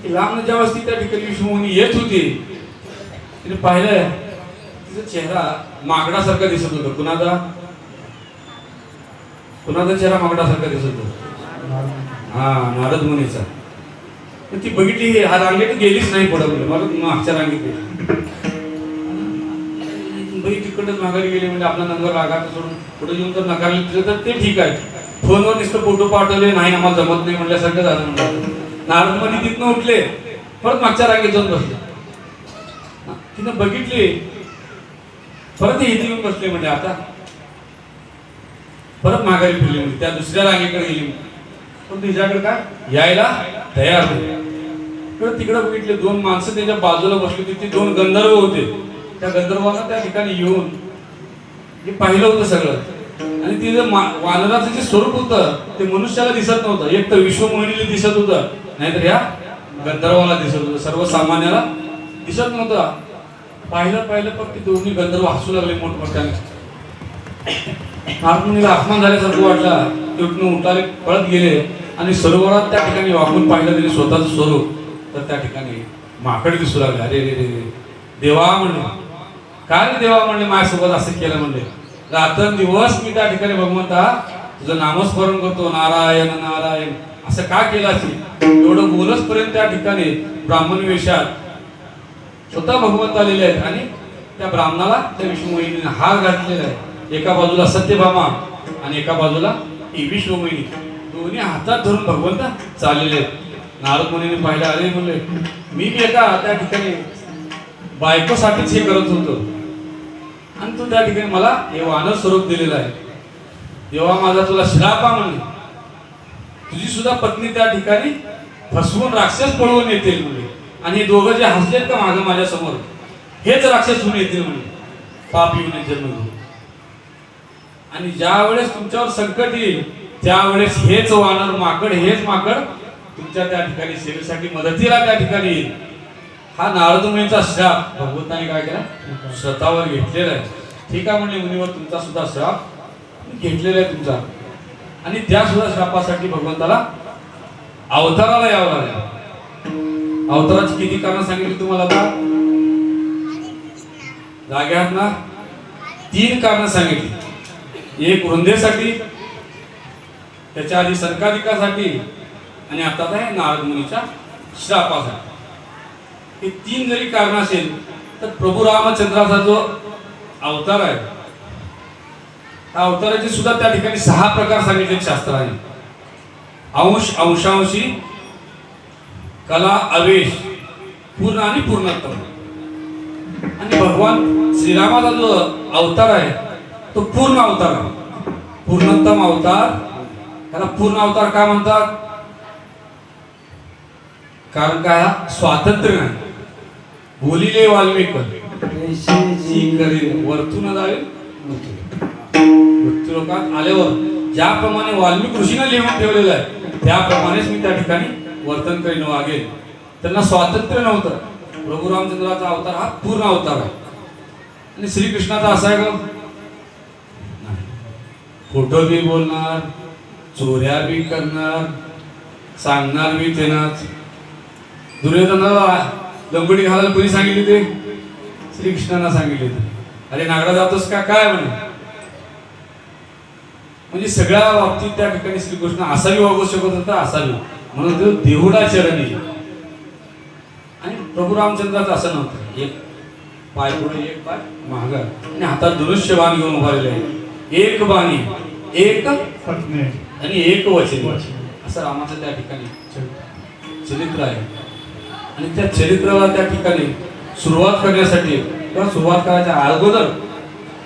Speaker 1: लांब ज्यावेळेस ती त्या ठिकाणी विश्वमोहिनी येत होती तिने पाहिलं तिचा चेहरा माकडासारखा दिसत होता. कुणाचा चेहरा माकडासारखा दिसत होता. हा नारद मुनीचा. ती बघितली हा रांगेत गेलीच नाही पुढे. मला मागच्या रांगेत गेली. तिकडच माघारी गेली म्हणजे आपला नंबर रागात सोडून पुढे येऊन जर नकारले तर ते ठीक आहे. फोनवर नुसतं फोटो पाठवले नाही आम्हाला जमत नाही म्हणल्यासारखं झालं म्हणलं. नारद मुनी तिथनं उठले परत मागच्या रांगेत जाऊन बसले. तिनं बघितले परत इथे येऊन बसले म्हणजे आता परत माघारी फिरली म्हणजे त्या दुसऱ्या रांगेकडे गेली. पण तिच्याकडे काय यायला तयार नाही. तिकडे बघितले दोन माणसं त्याच्या बाजूला बसली होती. ते दोन गंधर्व होते. त्या गंधर्वांना त्या ठिकाणी येऊन हे पाहिलं होतं सगळं. आणि तिचं वानराचं जे स्वरूप होतं ते मनुष्याला दिसत नव्हतं. एक तर विश्वमोहिनीला दिसत होतं नाहीतर ह्या गंधर्वाला दिसत होतं. सर्वसामान्याला दिसत नव्हतं. पाहिलं पण ते दोन्ही गंधर्व हसू लागले मोठमोठ्याने. नारद मुनीला अपमान झाल्यासारखं वाटला. ते उठाले पळत गेले आणि सरोवरात त्या ठिकाणी वाकून पाहिलं त्यांनी स्वतःचं स्वरूप. तर त्या ठिकाणी माकड दिसू लागले. अरे रे रे देवा म्हणले काय देवा म्हणले माझ्यासोबत असं केलं म्हणले. रात्रंदिवस मी त्या ठिकाणी भगवंता तुझं नामस्मरण करतो. नारायण नारायण असं का केलं असेल एवढं बोलच पर्यंत त्या ठिकाणी ब्राह्मण वेशात स्वतः भगवंत आलेले आहेत आणि त्या ब्राह्मणाला त्या विष्णुमोहिनीने हार घातलेला आहे. एका बाजूला सत्यभामा आणि एका बाजूला ही विष्णुमोहिनी दोन्ही हातात धरून भगवंत चाललेले आहेत. नारद मुनीने पाहिलं, अरे म्हणले मी बी एका त्या ठिकाणी बायकोसाठीच हे करत होतो आणि तू त्या ठिकाणी मला हे वानर स्वरूप दिलेलं आहे. तेव्हा माझा तुला श्राप आहे म्हणले, तुझी सुद्धा पत्नी त्या ठिकाणी फसवून राक्षस पळवून येतील म्हणजे आणि हे दोघं जे हसलेत का मागं माझ्या समोर हेच राक्षस होऊन येतील म्हणजे पाप येऊन जन्म घेऊन. आणि ज्या वेळेस तुमच्यावर संकट येईल त्यावेळेस हेच वानर माकड हेच माकड तुमच्या त्या ठिकाणी सेवेसाठी मदतीला त्या ठिकाणी येईल. हा नारद मुनीचा श्राप भगवंताने काय केला स्वतःवर घेतलेला आहे. ठीक आहे म्हणजे मुनीवर तुमचा सुद्धा श्राप घेतलेला आहे तुमचा आणि त्या सुद्धा श्रापासाठी भगवंताला अवताराला यावं लागलं. अवताराची किती कारण सांगितली तुम्हाला आता जागे आहात ना? 3 कारण सांगितली. एक वृंदेसाठी, त्याच्या आधी संकादिकासाठी आणि आता आहे नारद मुनीच्या श्रापासाठी. हे 3 जरी कारण असेल तर प्रभू रामचंद्राचा जो अवतार आहे त्या अवताराचे सुद्धा त्या ठिकाणी 6 प्रकार सांगितले शास्त्राने. अंश, अंशांशी, कला, अवेश, पूर्ण आणि पूर्णत्व. आणि भगवान श्रीरामाचा जो अवतार आहे तो पूर्ण अवतार आहे. पूर्णतम अवतार. त्याला पूर्ण अवतार का म्हणतात? कारण काय स्वातंत्र्य नाही. बोलिले वाल्मिक वरतून जावे मृत्यू लोकात आल्यावर ज्याप्रमाणे वाल्मिक ऋषीने लिहून ठेवलेलं आहे त्याप्रमाणेच मी त्या ठिकाणी वर्तन करीन वागेल. त्यांना स्वातंत्र्य नव्हतं. प्रभू रामचंद्राचा अवतार हा पूर्ण अवतार आहे. आणि श्रीकृष्णाचा असा आहे का खोटं बी बोलणार, चोऱ्या बी करणार, सांगणार बी तेनाच. दुर्योधनाला लंगोटी घालायला कोणी सांगितले ते? श्रीकृष्णांना सांगितले. अरे नागडा जातोस का काय म्हणे. म्हणजे सगळ्या बाबतीत त्या ठिकाणी श्रीकृष्ण असावी वागू शकत होता असावी म्हणून तो देहुडा चरणी. आणि प्रभू रामचंद्राचं असं नव्हतं. एक पाय पुढे एक पाय मागे आणि हातात धनुष्य बाण घेऊन उभारलेले आहे. एक बाणी एक
Speaker 4: पत्नी
Speaker 1: आणि एक वचन असं रामाचं त्या ठिकाणी चरित्र आहे. आणि त्या चरित्राला त्या ठिकाणी सुरुवात करण्यासाठी किंवा सुरुवात करायच्या अगोदर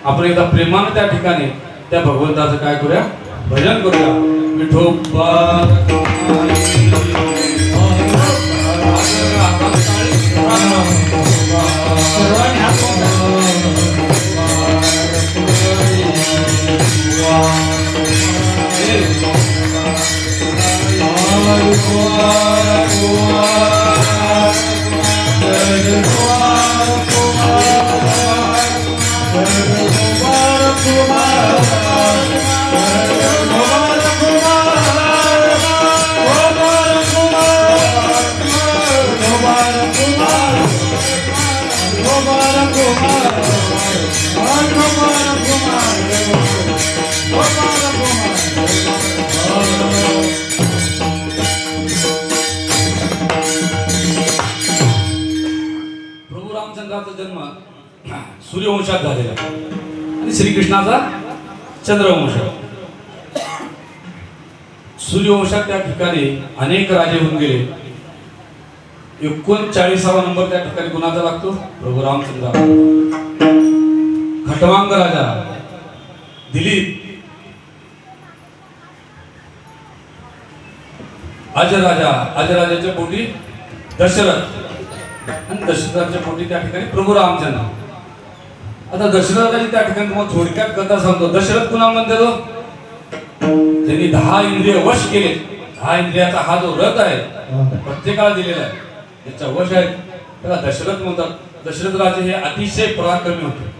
Speaker 1: आपण एकदा प्रेमानं त्या ठिकाणी त्या भगवंताचं काय करूया भजन करूया. विठोबा जन्म सूर्यवंशात झालेला आणि श्रीकृष्णाचा चंद्रवंश. सूर्यवंशात त्या ठिकाणी अनेक राजे होऊन गेले. 39वा नंबर त्या ठिकाणी कुणाचा लागतो? प्रभू रामचंद्र. खटवांग राजा दिलीप, अजराजाच्या पोटी दशरथ आणि दशरथाच्या पोटी त्या ठिकाणी प्रभू रामचंद्र. आता दशरथाची त्या ठिकाणी तुम्हाला थोडक्यात कथा सांगतो. दशरथ कुणाला म्हणते तो? त्यांनी 10 इंद्रिय वश केले. 10 इंद्रियाचा हा जो रथ आहे प्रत्येकाला दिलेला आहे त्याचा वश आहे त्याला दशरथ म्हणतात. दशरथ राजे हे अतिशय पराक्रमी होते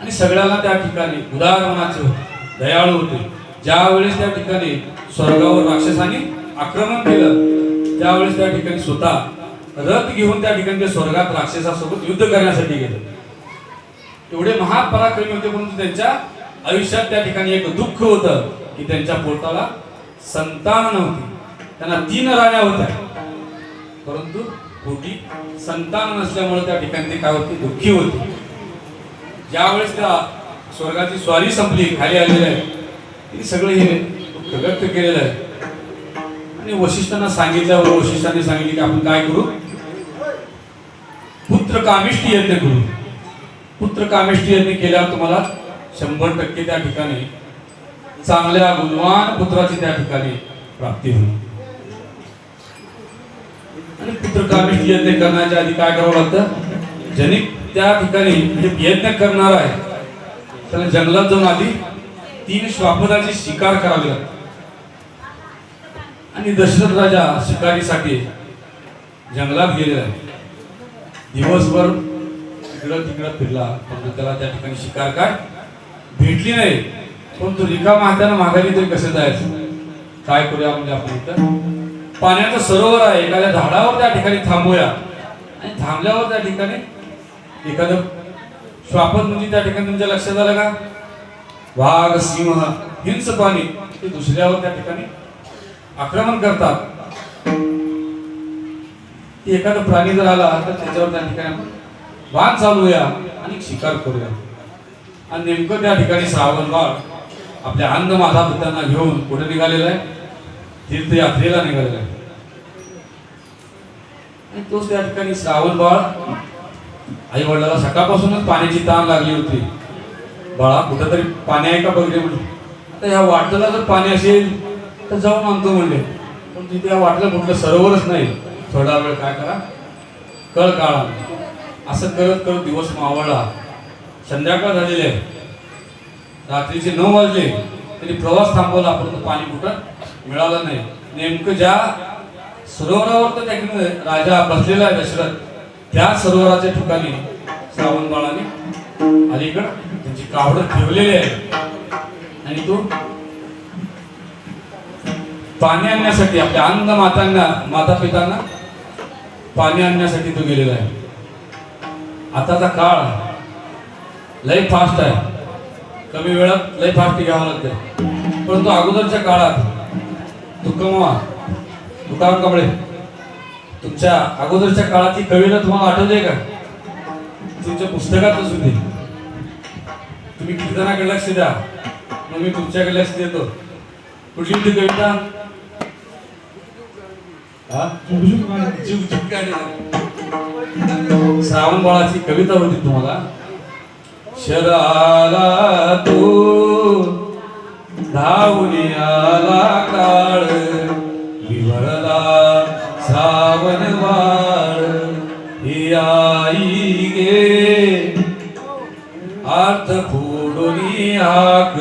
Speaker 1: आणि सगळ्यांना त्या ठिकाणी उदार मनाचे होते, दयाळू होते. ज्या वेळेस त्या ठिकाणी स्वर्गावर राक्षसांनी आक्रमण केलं त्यावेळेस त्या ठिकाणी स्वतः रथ घेऊन त्या ठिकाणी ते स्वर्गात राक्षसासोबत युद्ध करण्यासाठी गेले. एवढे महापराक्रमी होते परंतु त्यांच्या आयुष्यात त्या ठिकाणी एक दुःख होतं की त्यांच्या पोटाला संतान नव्हती. त्यांना 3 राण्या होत्या, परंतु पोटी संतान नसल्यामुळे त्या ठिकाणी ते काय होते, दुःखी होते. ज्यावेळेस त्या स्वर्गाची स्वारी संपली, खाली आलेले आहे, तिने सगळं हे दुःख व्यक्त केलेलं आहे. आणि वशिष्ठांना सांगितल्यावर वशिष्ठांनी सांगितले की आपण काय करू, पुत्र कामिष्टी यज्ञ करू. पुत्र कामिष्टी यज्ञ केल्यावर तुम्हाला 100% त्या ठिकाणी चांगल्या गुणवान पुत्राची त्या ठिकाणी प्राप्ती होईल. आणि पुत्र कामिष्टी यज्ञ करण्याच्या आधी काय करावं लागतं, जनिक त्या ठिकाणी म्हणजे यज्ञ करणार आहे त्याला जंगलात जाऊन आधी 3 श्वापदाची शिकार करावी लागते. आणि दशरथ राजा शिकारीसाठी जंगलात गेलेला आहे. दिवसभर इकडं तिकडं फिरला, परंतु त्याला त्या ठिकाणी शिकार काय भेटली नाही. पण तो रिकामा हाताने माघारी तरी कसं जायचं, काय करूया म्हणजे आपण इथं पाण्याचं सरोवर आहे, एखाद्या झाडावर त्या ठिकाणी थांबूया. आणि थांबल्यावर त्या ठिकाणी एखादं श्वापद म्हणजे त्या ठिकाणी तुमच्या लक्षात आलं का, वाघ सिंह हिंस पाणी ते दुसऱ्यावर त्या ठिकाणी आक्रमण करतात. एखादा प्राणी जर आला तर त्याच्यावर त्या ठिकाणी वाद चालूया आणि शिकार करूया. आणि नेमकं त्या ठिकाणी श्रावण बाळ आपल्या अंध माता पित्यांना घेऊन कुठे निघालेला आहे, तीर्थयात्रेला निघालेला आहे. आणि तोच त्या ठिकाणी श्रावण बाळ आई वडिलाला सकाळपासूनच पाण्याची ताण लागली होती. बाळा कुठेतरी पाणी आहे का बघले म्हणून. आता ह्या वाटेला जर पाणी असेल तर जाऊन आणतो म्हणले, पण तिथे या वाटेला कुठलं सरोवरच नाही. थोडा वेळ काय करा, कळ काढा. असं करत करत दिवस मावळला. संध्याकाळ झालेली आहे, रात्रीचे 9 वाजले तरी प्रवास थांबवला, परंतु पाणी कुठं मिळालं नाही. नेमकं ज्या सरोवरावर तर त्या राजा बसलेला आहे दशरथ, त्या सरोवराच्या ठिकाणी श्रावण बाळाने अलीकडं त्यांची कावड ठेवलेली आहे. आणि तो पाणी आणण्यासाठी आपल्या अंध माता पितांना पाणी आणण्यासाठी तो गेलेला आहे. आताचा काळ लय फास्ट आहे, कमी वेळात लय फास्ट घ्यावं लागतं. परंतु अगोदरच्या काळात तुकाराम कांबळे तुमच्या अगोदरच्या काळातली कविता तुम्हाला आठवते का, तुमच्या पुस्तकात असू दे. तुम्ही कीर्तनाकडे लक्ष द्या, मग मी तुमच्याकडे लक्ष देतो. कुठली होती कविता, श्रावण बाळाची कविता होती तुम्हाला. शराला तो धावून आला काळ, विवळला श्रावण बाळ, ही आई गे अर्थ फोडूनी हाक,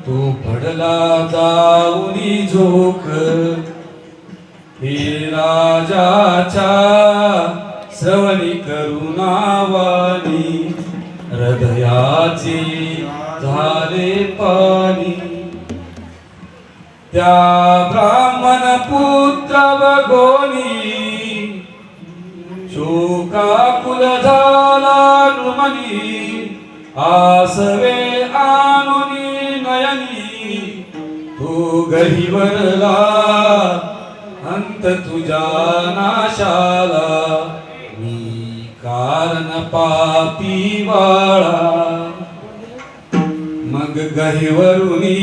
Speaker 1: तो पडला जाऊनी झोक. हे राजाच्या श्रवणी करुणावाणी, हृदयाचे झाले पाणी. त्या ब्राह्मण पुत्र बघोनी, शोकाकुल झाला नृमनी. आसवे आणुनी नयनी, तो गहिवरला अंत तुझ्या नाशाला. मी कारण पापी बाळा, मग गहिवरुनी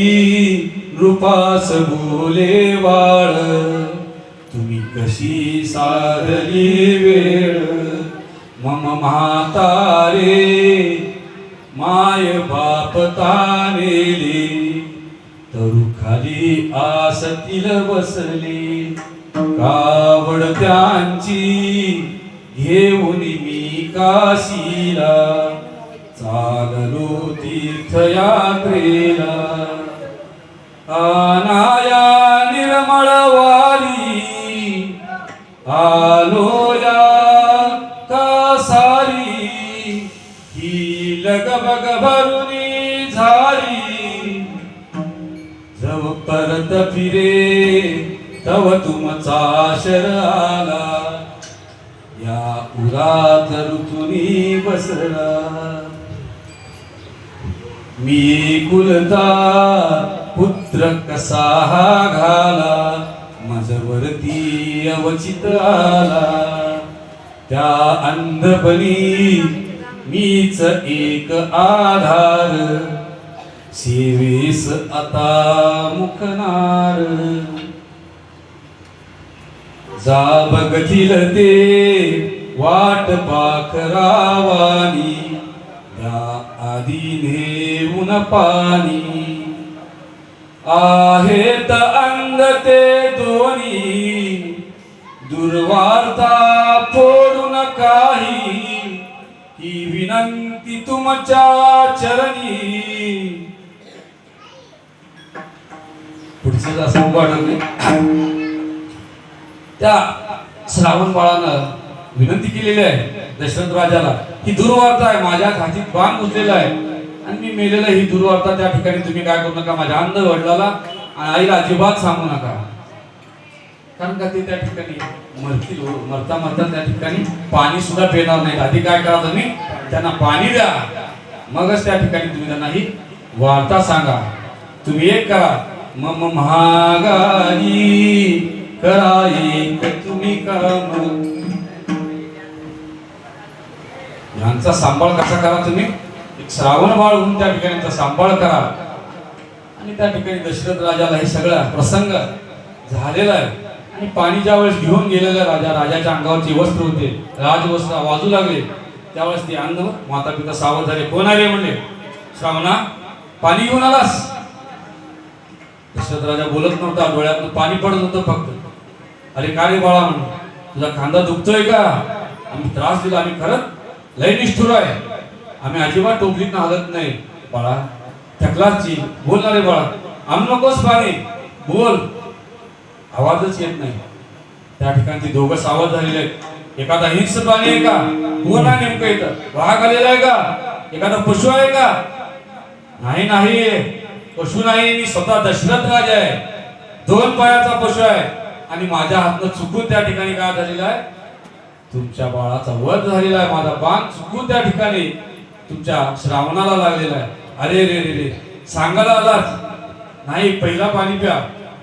Speaker 1: नृपास बोले बाळ. तुम्ही कशी साधली वेळ, मम म्हातारे माय बाप तानेली. तरू खाली आसतील बसली, कावड त्यांची घेऊन मी काशीला. चाललो तीर्थयात्रेला, अनाया निर्मळ वारी. आलो या कासारी, ही लगबग भरुनी झाली. जव परत फिरे तव तुमचा शर आला. या उरात ऋतुनी बसला. मी कुलता पुत्र चित्र कसा हा घाला माझ्यावरती अवचित आला त्या अंधपणी मीच एक आधार सेवेस आता मुखनार जा बघतील ते वाट पाखरावानी त्या आधी नेऊन पाणी आहेत अंध ते दोन्ही दुर्वार्ता फोडून काही ही विनंती तुमच्या चरणी पुढचं असं वाटत नाही त्या श्रावण बाळानं विनंती केलेली आहे दशरथ राजाला ही दुर्वार्ता आहे माझ्या हातीत बाण घुसलेला आहे आणि मी मेलेला ही दुर्वार्ता त्या ठिकाणी तुम्ही काय करू नका माझ्या अंध वडिलाला आणि आईला अजिबात सांगू नका कारण का ते त्या ठिकाणी मरतील मरता मरता त्या ठिकाणी पाणी सुद्धा पिणार नाहीत आधी काय करा तुम्ही त्यांना पाणी द्या मगच त्या ठिकाणी तुम्ही त्यांना ही वार्ता सांगा तुम्ही एक करा मम महागाई करा एक तुम्ही काम यांचा सांभाळ कसा करा तुम्ही एक श्रावण बाळ होऊन त्या ठिकाणी त्यांचा सांभाळ करा आणि त्या ठिकाणी दशरथ राजाला हे सगळा प्रसंग झालेला आहे आणि पाणी ज्या वेळेस घेऊन गेलेला राजाच्या अंगावरचे वस्त्र होते राजवस्त्र वाजू लागले त्यावेळेस ते अंध माता पिता सावध झाले कोण आले म्हणले श्रावणा पाणी घेऊन आलास दशरथ राजा बोलत नव्हता डोळ्यातून पाणी पडत होतं फक्त अरे का रे बाळा म्हणून तुझा खांदा दुखतोय का आम्ही त्रास दिला आम्ही खरंच लय निष्ठुर आहे आम्ही अजिबात टोपलीत हलत नाही बाळा थकलाची बोल ना रे बाळा आम नकोस पाणी बोल आवाजच येत नाही त्या ठिकाणी ती दोघं सावध झालेले आहेत एखादा हिंस प्राणी आहे का कोण आहे नेमकं इथं वाघ आलेला आहे का एखादा पशु आहे का नाही नाही पशु नाही मी स्वतः दशरथ राजा आहे 2 पायाचा पशु आहे आणि माझ्या हातनं चुकून त्या ठिकाणी काय झालेला आहे तुमच्या बाळाचा वध झालेला आहे माझा बाण चुकून त्या ठिकाणी तुमच्या श्रावणाला लागलेला आहे अरे रे रे रे सांगायला आलाच नाही पहिला पाणी प्या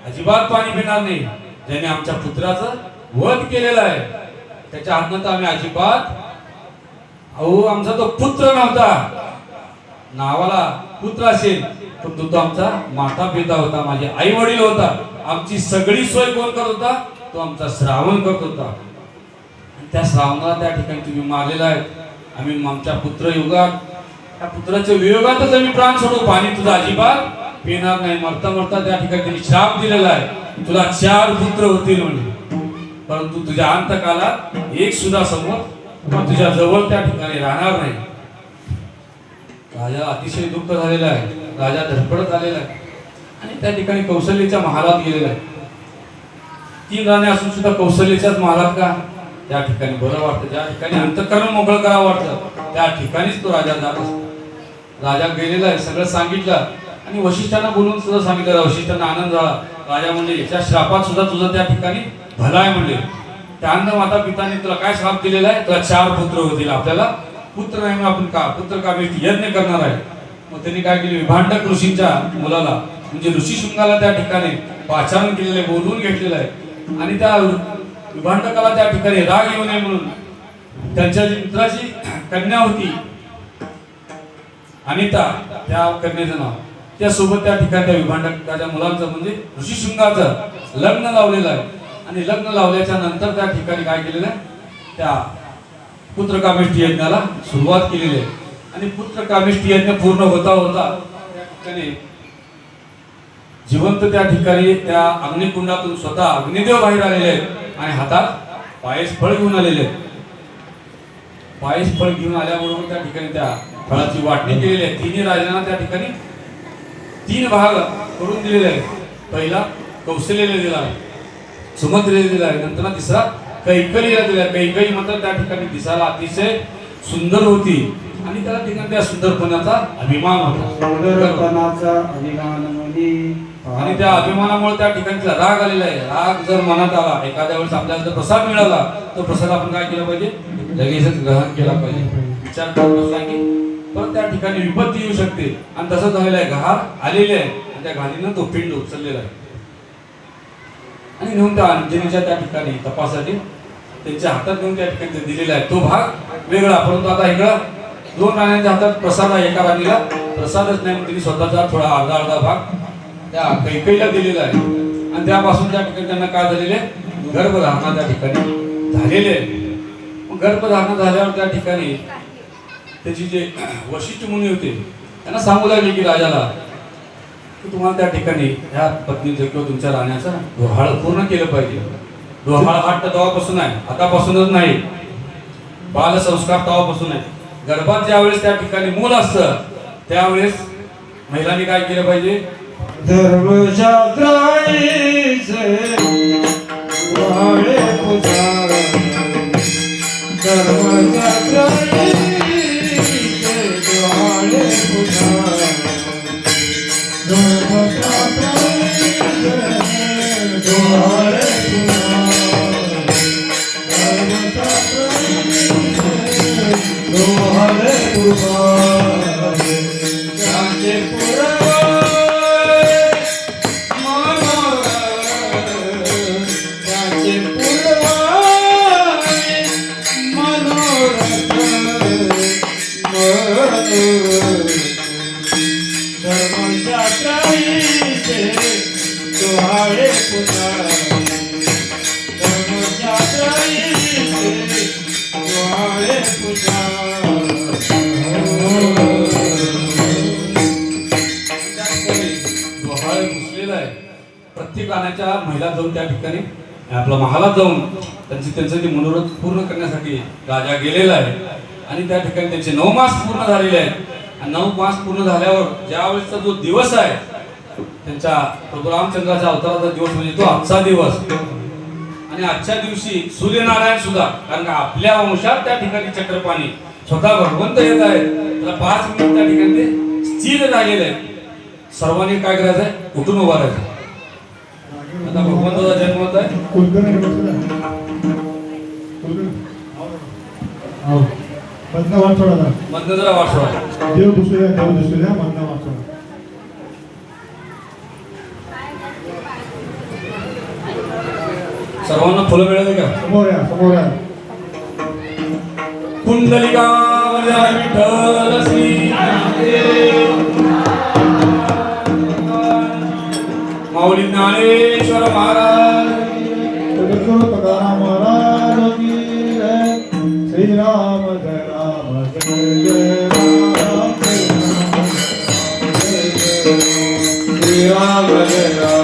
Speaker 1: अजिबात पाणी पिणार नाही ज्याने आमच्या पुत्राचं वध केलेला आहे त्याच्या हातनं तर आम्ही अजिबात अहो आमचा तो पुत्र नव्हता नावाला पुत्र असेल पण तो आमचा माता पिता होता माझे आई वडील होता आमची सगळी सोय कोण करत होता तो आमचा श्रावण करत होता त्या श्रावणाला त्या ठिकाणी तुम्ही मारलेला आहे आम्ही आमच्या पुत्र युगात त्या पुत्राच्या वियोगातच आम्ही प्राण सोडू पाणी तुझा अजिबात पिणार नाही मरता मरता त्या ठिकाणी त्यांनी श्राप दिलेला आहे तुला 4 पुत्र होतील म्हणजे परंतु तुझ्या अंतकालात एक सुद्धा समोर तुझ्या जवळ त्या ठिकाणी राहणार नाही राजा अतिशय दुःख झालेला आहे राजा धडपडत आलेला आहे आणि त्या ठिकाणी कौशल्याच्या महालात गेलेला आहे 3 राणे असून सुद्धा कौशल्याच्याच महालात का त्या ठिकाणी बरं वाटतं ज्या ठिकाणी अंतःकरण मोकळं करावं वाटतं त्या ठिकाणीच तो राजा जात असतो राजा गेलेला आहे सगळं सांगितलं आणि वशिष्ठांना बोलून सुद्धा सांगितलं वशिष्ठांना आनंद झाला राजा म्हणले याच्या श्रापात सुद्धा तुझं त्या ठिकाणी भला आहे म्हणले त्या अंध माता पिताने तुला काय श्राप दिलेला आहे तुला 4 पुत्र होतील आपल्याला पुत्र नाही आपण का पुत्र का यज्ञ करणार आहे मग त्यांनी काय केले विभांडक ऋषींच्या मुलाला म्हणजे ऋषी शृंगाला त्या ठिकाणी पाचारण केलेलं आहे बोलवून घेतलेलं आहे आणि त्या विभांडकाला त्या ठिकाणी राग येऊ नये म्हणून त्यांच्या मित्राची कन्या होती अनिता त्या कन्याचं नाव त्यासोबत त्या ठिकाणी त्या विभांडकाच्या मुलांचं म्हणजे ऋषी शृंगाचं लग्न लावलेलं आहे आणि लग्न लावल्याच्या नंतर त्या ठिकाणी काय केलेलं आहे त्या पुत्रकामेष्टी यज्ञाला सुरुवात केलेली आहे आणि पुत्रकामेष्टी यज्ञ पूर्ण होता होता त्याने जिवंत त्या ठिकाणी त्या अग्निकुंडातून स्वतः अग्निदेव बाहेर आलेले आहेत आणि हातात पायस फळ घेऊन आलेले आहेत पायस फळ घेऊन आल्याबरोबर त्या ठिकाणी त्या फळाची वाटणी केलेली आहे 3 राजांना त्या ठिकाणी 3 भाग करून दिलेले आहेत पहिला कौशल्याला दिला सुमंत्रीला दिला आहे नंतर तिसरा कैकलीला दिला कैकई मात्र त्या ठिकाणी दिसायला अतिशय सुंदर होती आणि त्याला ठिकाणी त्या सुंदरपणाचा अभिमान होता
Speaker 3: सुंदरपणाचा अभिमान
Speaker 1: आणि त्या अभिमानामुळे त्या ठिकाणी राग आलेला आहे राग जर मनात आला एखाद्या वेळेस आपल्याला जर प्रसाद मिळाला तो प्रसाद आपण काय केला पाहिजे लगेचच ग्रहण केला पाहिजे विचार करत की पण त्या ठिकाणी विपत्ती येऊ शकते आणि तसं झालेलं आहे घार आलेले आहे आणि त्या घाणीनं तो पिंड उचललेला आहे आणि नेऊन त्या अंजनीच्या त्या ठिकाणी तपासाठी त्यांच्या हातात नेऊन त्या ठिकाणी ते दिलेला आहे. तो भाग वेगळा, परंतु आता इकडं 2 राण्यांच्या हातात प्रसाद आहे. एका राणीला प्रसादच नाही, त्यांनी स्वतःचा थोडा अर्धा भाग त्या कैकेयीला दिलेला आहे आणि त्यापासून त्या ठिकाणी त्यांना काय झालेले गर्भधारणा त्या ठिकाणी झालेले आहे. गर्भधारणा झाल्यावर त्या ठिकाणी त्याची जे वशिष्ठ मुनी होते त्यांना सांगू लागले की राजाला की तुम्हाला त्या ठिकाणी ह्या पत्नीचं किंवा तुमच्या राण्याचं डोहाळ पूर्ण केलं पाहिजे. डोहाळ हट्ट तेव्हापासून आहे, आतापासूनच नाही. बालसंस्कार तेव्हापासून आहे. गर्भात ज्यावेळेस त्या ठिकाणी मूल असतं त्यावेळेस महिलांनी काय केलं पाहिजे?
Speaker 3: धर्मशास्त्राईचे डोहाळे पुजारा, धर्मशास्त्राईचे डोहाळे पुजारा, धर्मशास्त्राईचे डोहाळे पुजारा, धर्मशास्त्राईचे डोहाळे पुजारा, त्यांचे पुरवाय मनोरथ, त्यांचे पुरवाय मनोरथ, धर्मशास्त्राईचे डोहाळे पुजारा, धर्मशास्त्राईचे डोहाळे पुजारा.
Speaker 1: डोहाळे घुसलेला आहे. प्रत्येक राण्याच्या महिला जाऊन त्या ठिकाणी आपल्या महालात जाऊन त्यांचं ते मनोरथ पूर्ण करण्यासाठी राजा गेलेला आहे आणि त्या ठिकाणी त्यांचे 9 मास पूर्ण झालेले आहेत. आणि 9 मास पूर्ण झाल्यावर ज्यावेळेसचा जो दिवस आहे त्यांच्या प्रभू रामचंद्राच्या अवताराचा दिवस म्हणजे तो आजचा दिवस. आणि आजच्या दिवशी सूर्यनारायण सुद्धा, कारण का आपल्या वंशात त्या ठिकाणी चक्रपाणी स्वतः भगवंत येत आहेत, त्याला 5 मिनिट त्या ठिकाणी ते स्थिर राहिलेले आहेत. सर्वांनी काय करायचं आहे? उठून उभा राहायचं. आता भगवंताचा जन्म होत आहे.
Speaker 4: कुलकर्णी बसला. कुलकर्णी. हो. मधनं वाट सोडा जरा.
Speaker 1: मधनं जरा वाचवा.
Speaker 4: देव दुसऱ्या मधनं वाट सोडा.
Speaker 1: सर्वांना फुलं मिळाली का?
Speaker 4: समोर या.
Speaker 1: कुंडलिका विठ्ठल श्री माऊली ज्ञानेश्वर महाराज,
Speaker 4: सद्गुरु तुकाराम महाराज की जय. श्री राम जय राम जय जय राम, जय जय राम.
Speaker 3: श्री राम जय राम.